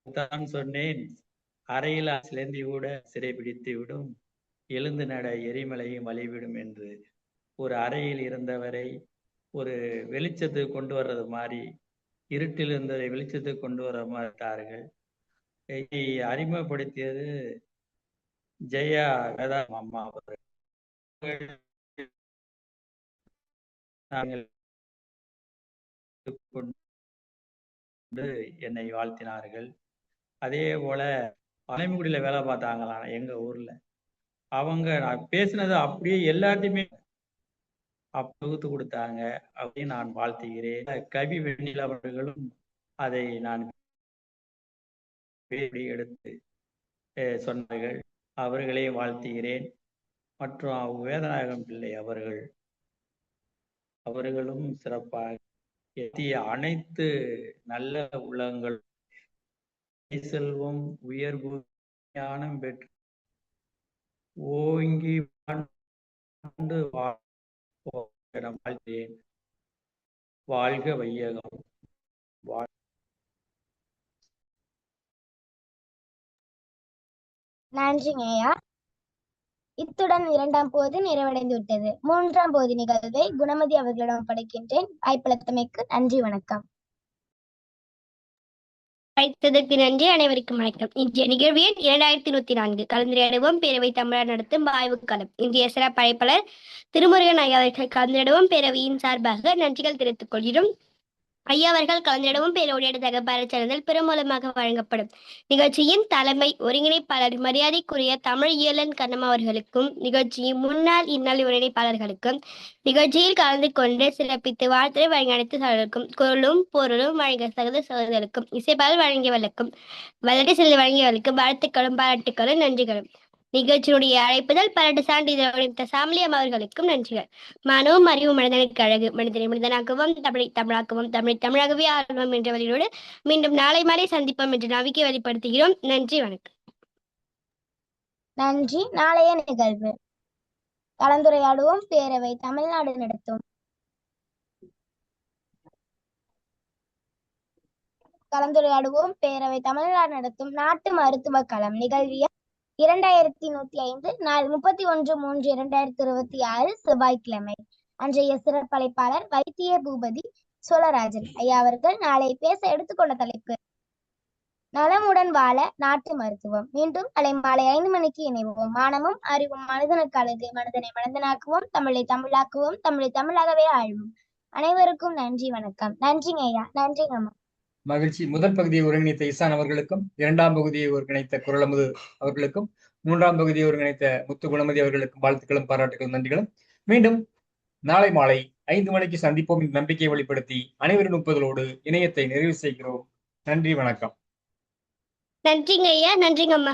அதுதான் சொன்னேன், அறையில் சிலந்தி கூட சிறைபிடித்து விடும், எழுந்து நட எரிமலையும் வழிவிடும் என்று. ஒரு அறையில் இருந்தவரை ஒரு வெளிச்சத்துக்கு கொண்டு வர்றது மாதிரி, இருட்டில் இருந்தவரை வெளிச்சத்துக்கு கொண்டு வர மாட்டார்கள். அறிமுகப்படுத்தியது ஜெயா வேதா அம்மா அவர்கள். நாங்கள் என்னை வாழ்த்தினார்கள். அதே போல அலைமுடியில வேலை பார்த்தாங்களாம் எங்க ஊர்ல. அவங்க நான் பேசினது அப்படியே எல்லாத்தையுமே தொகுத்து கொடுத்தாங்க. அப்படின்னு நான் வாழ்த்துகிறேன். கவி வெண்ணில் அவர்களும் அதை நான் எடுத்து சொன்னார்கள். அவர்களே வாழ்த்துகிறேன். மற்றும் வேதநாயகம் பிள்ளை அவர்களும் சிறப்பாக எத்திய அனைத்து நல்ல உள்ளங்கள் செல்வம் உயர்வு ஞானம் பெற்று ஓங்கி வாழ்த்தேன். வாழ்க வையகம். நன்றிங்க ஐயா. இத்துடன் 2ஆம் போது நிறைவடைந்து விட்டது. 3ஆம் போது நிகழ்வை குணமதி அவர்களிடம் படைக்கின்றேன். வாய்ப்பளித்தமைக்கு நன்றி, வணக்கம். அழைத்ததற்கு நன்றி. அனைவருக்கும் வணக்கம். இன்றைய நிகழ்வு எண் 2104 கலந்துரையாடுவோம் பேரவை தமிழர் நடத்தும் ஆய்வுக்களம். இன்றைய சிறப்பு அழைப்பாளர் திருமுருகன் ஐயா அவர்கள் கலந்துரையாடுவோம் பேரவையின் சார்பாக நன்றிகள் தெரிவித்துக் கொள்கிறோம். ஐயா அவர்கள் கலந்துரையாடுவோம் பேரவையுடைய தகவல் சேனல் பெருமூலமாக வழங்கப்படும். நிகழ்ச்சியின் தலைமை ஒருங்கிணைப்பாளர் மரியாதைக்குரிய தமிழ் இயலன் கண்ணம்மா அவர்களுக்கும், நிகழ்ச்சியின் முன்னாள் இந்நாள் ஒருங்கிணைப்பாளர்களுக்கும், நிகழ்ச்சியில் கலந்து கொண்டு சிறப்பித்து வாழ்த்துறை வழங்கிய அனைத்து சகோதரர்களுக்கும், குரலும் பொருளும் வழங்கிய சகோதரர்களுக்கும், இசைப்பால் வழங்கியவர்களுக்கும், வளர்ச்சி செல்ல வழங்கியவர்களுக்கும் வாழ்த்துக்களும் பாராட்டுக்களும் நன்றிகளும். நிகழ்ச்சியினுடைய அழைப்புதல் பாராட்டு சான்றிதழ் சாமலியம் அவர்களுக்கும் நன்றிகள். மனமும் அறிவும் மனிதனுக்கு அழகு, மனிதனை மனிதனாக்குவோம், தமிழை தமிழாக்குவோம், தமிழை தமிழாகவே ஆழ்வோம் என்ற வழியோடு மீண்டும் நாளை மாலை சந்திப்போம் என்று நம்பிக்கை வெளிப்படுத்துகிறோம். நன்றி, வணக்கம். நன்றி. நாளைய நிகழ்வு கலந்துரையாடுவோம் பேரவை தமிழ்நாடு நடத்தும் நாட்டு மருத்துவ களம் நிகழ்விய 2105 நாள் 31/3/2026 செவ்வாய்க்கிழமை. அன்றைய சிறப்பழைப்பாளர் வைத்திய பூபதி சோழராஜன் ஐயா அவர்கள் நாளை பேச எடுத்துக்கொண்ட தலைப்பு நலமுடன் வாழ நாட்டு மருத்துவம். மீண்டும் நாளை மாலை 5 மணிக்கு இணைவோம். மானமும் அறிவும் மனிதனுக்கு அழகு, மனிதனை மனிதனாக்குவோம், தமிழை தமிழாக்குவோம், தமிழை தமிழாகவே ஆழ்வோம். அனைவருக்கும் நன்றி, வணக்கம். நன்றிங்க ஐயா. நன்றிங்க அம்மா. மகிழ்ச்சி. முதல் பகுதியை ஒருங்கிணைத்த இசான் அவர்களுக்கும், இரண்டாம் பகுதியை ஒருங்கிணைத்த குரலமுது அவர்களுக்கும், மூன்றாம் பகுதியை ஒருங்கிணைத்த முத்து குணமதி அவர்களுக்கும் வாழ்த்துக்களும் பாராட்டுகளும் நன்றிகளும். மீண்டும் நாளை மாலை 5 மணிக்கு சந்திப்போம் என்ற நம்பிக்கையை வெளிப்படுத்தி அனைவரின் ஒப்புதலோடு இணையத்தை நிறைவு செய்கிறோம். நன்றி, வணக்கம். நன்றிங்க ஐயா, நன்றிங்க அம்மா.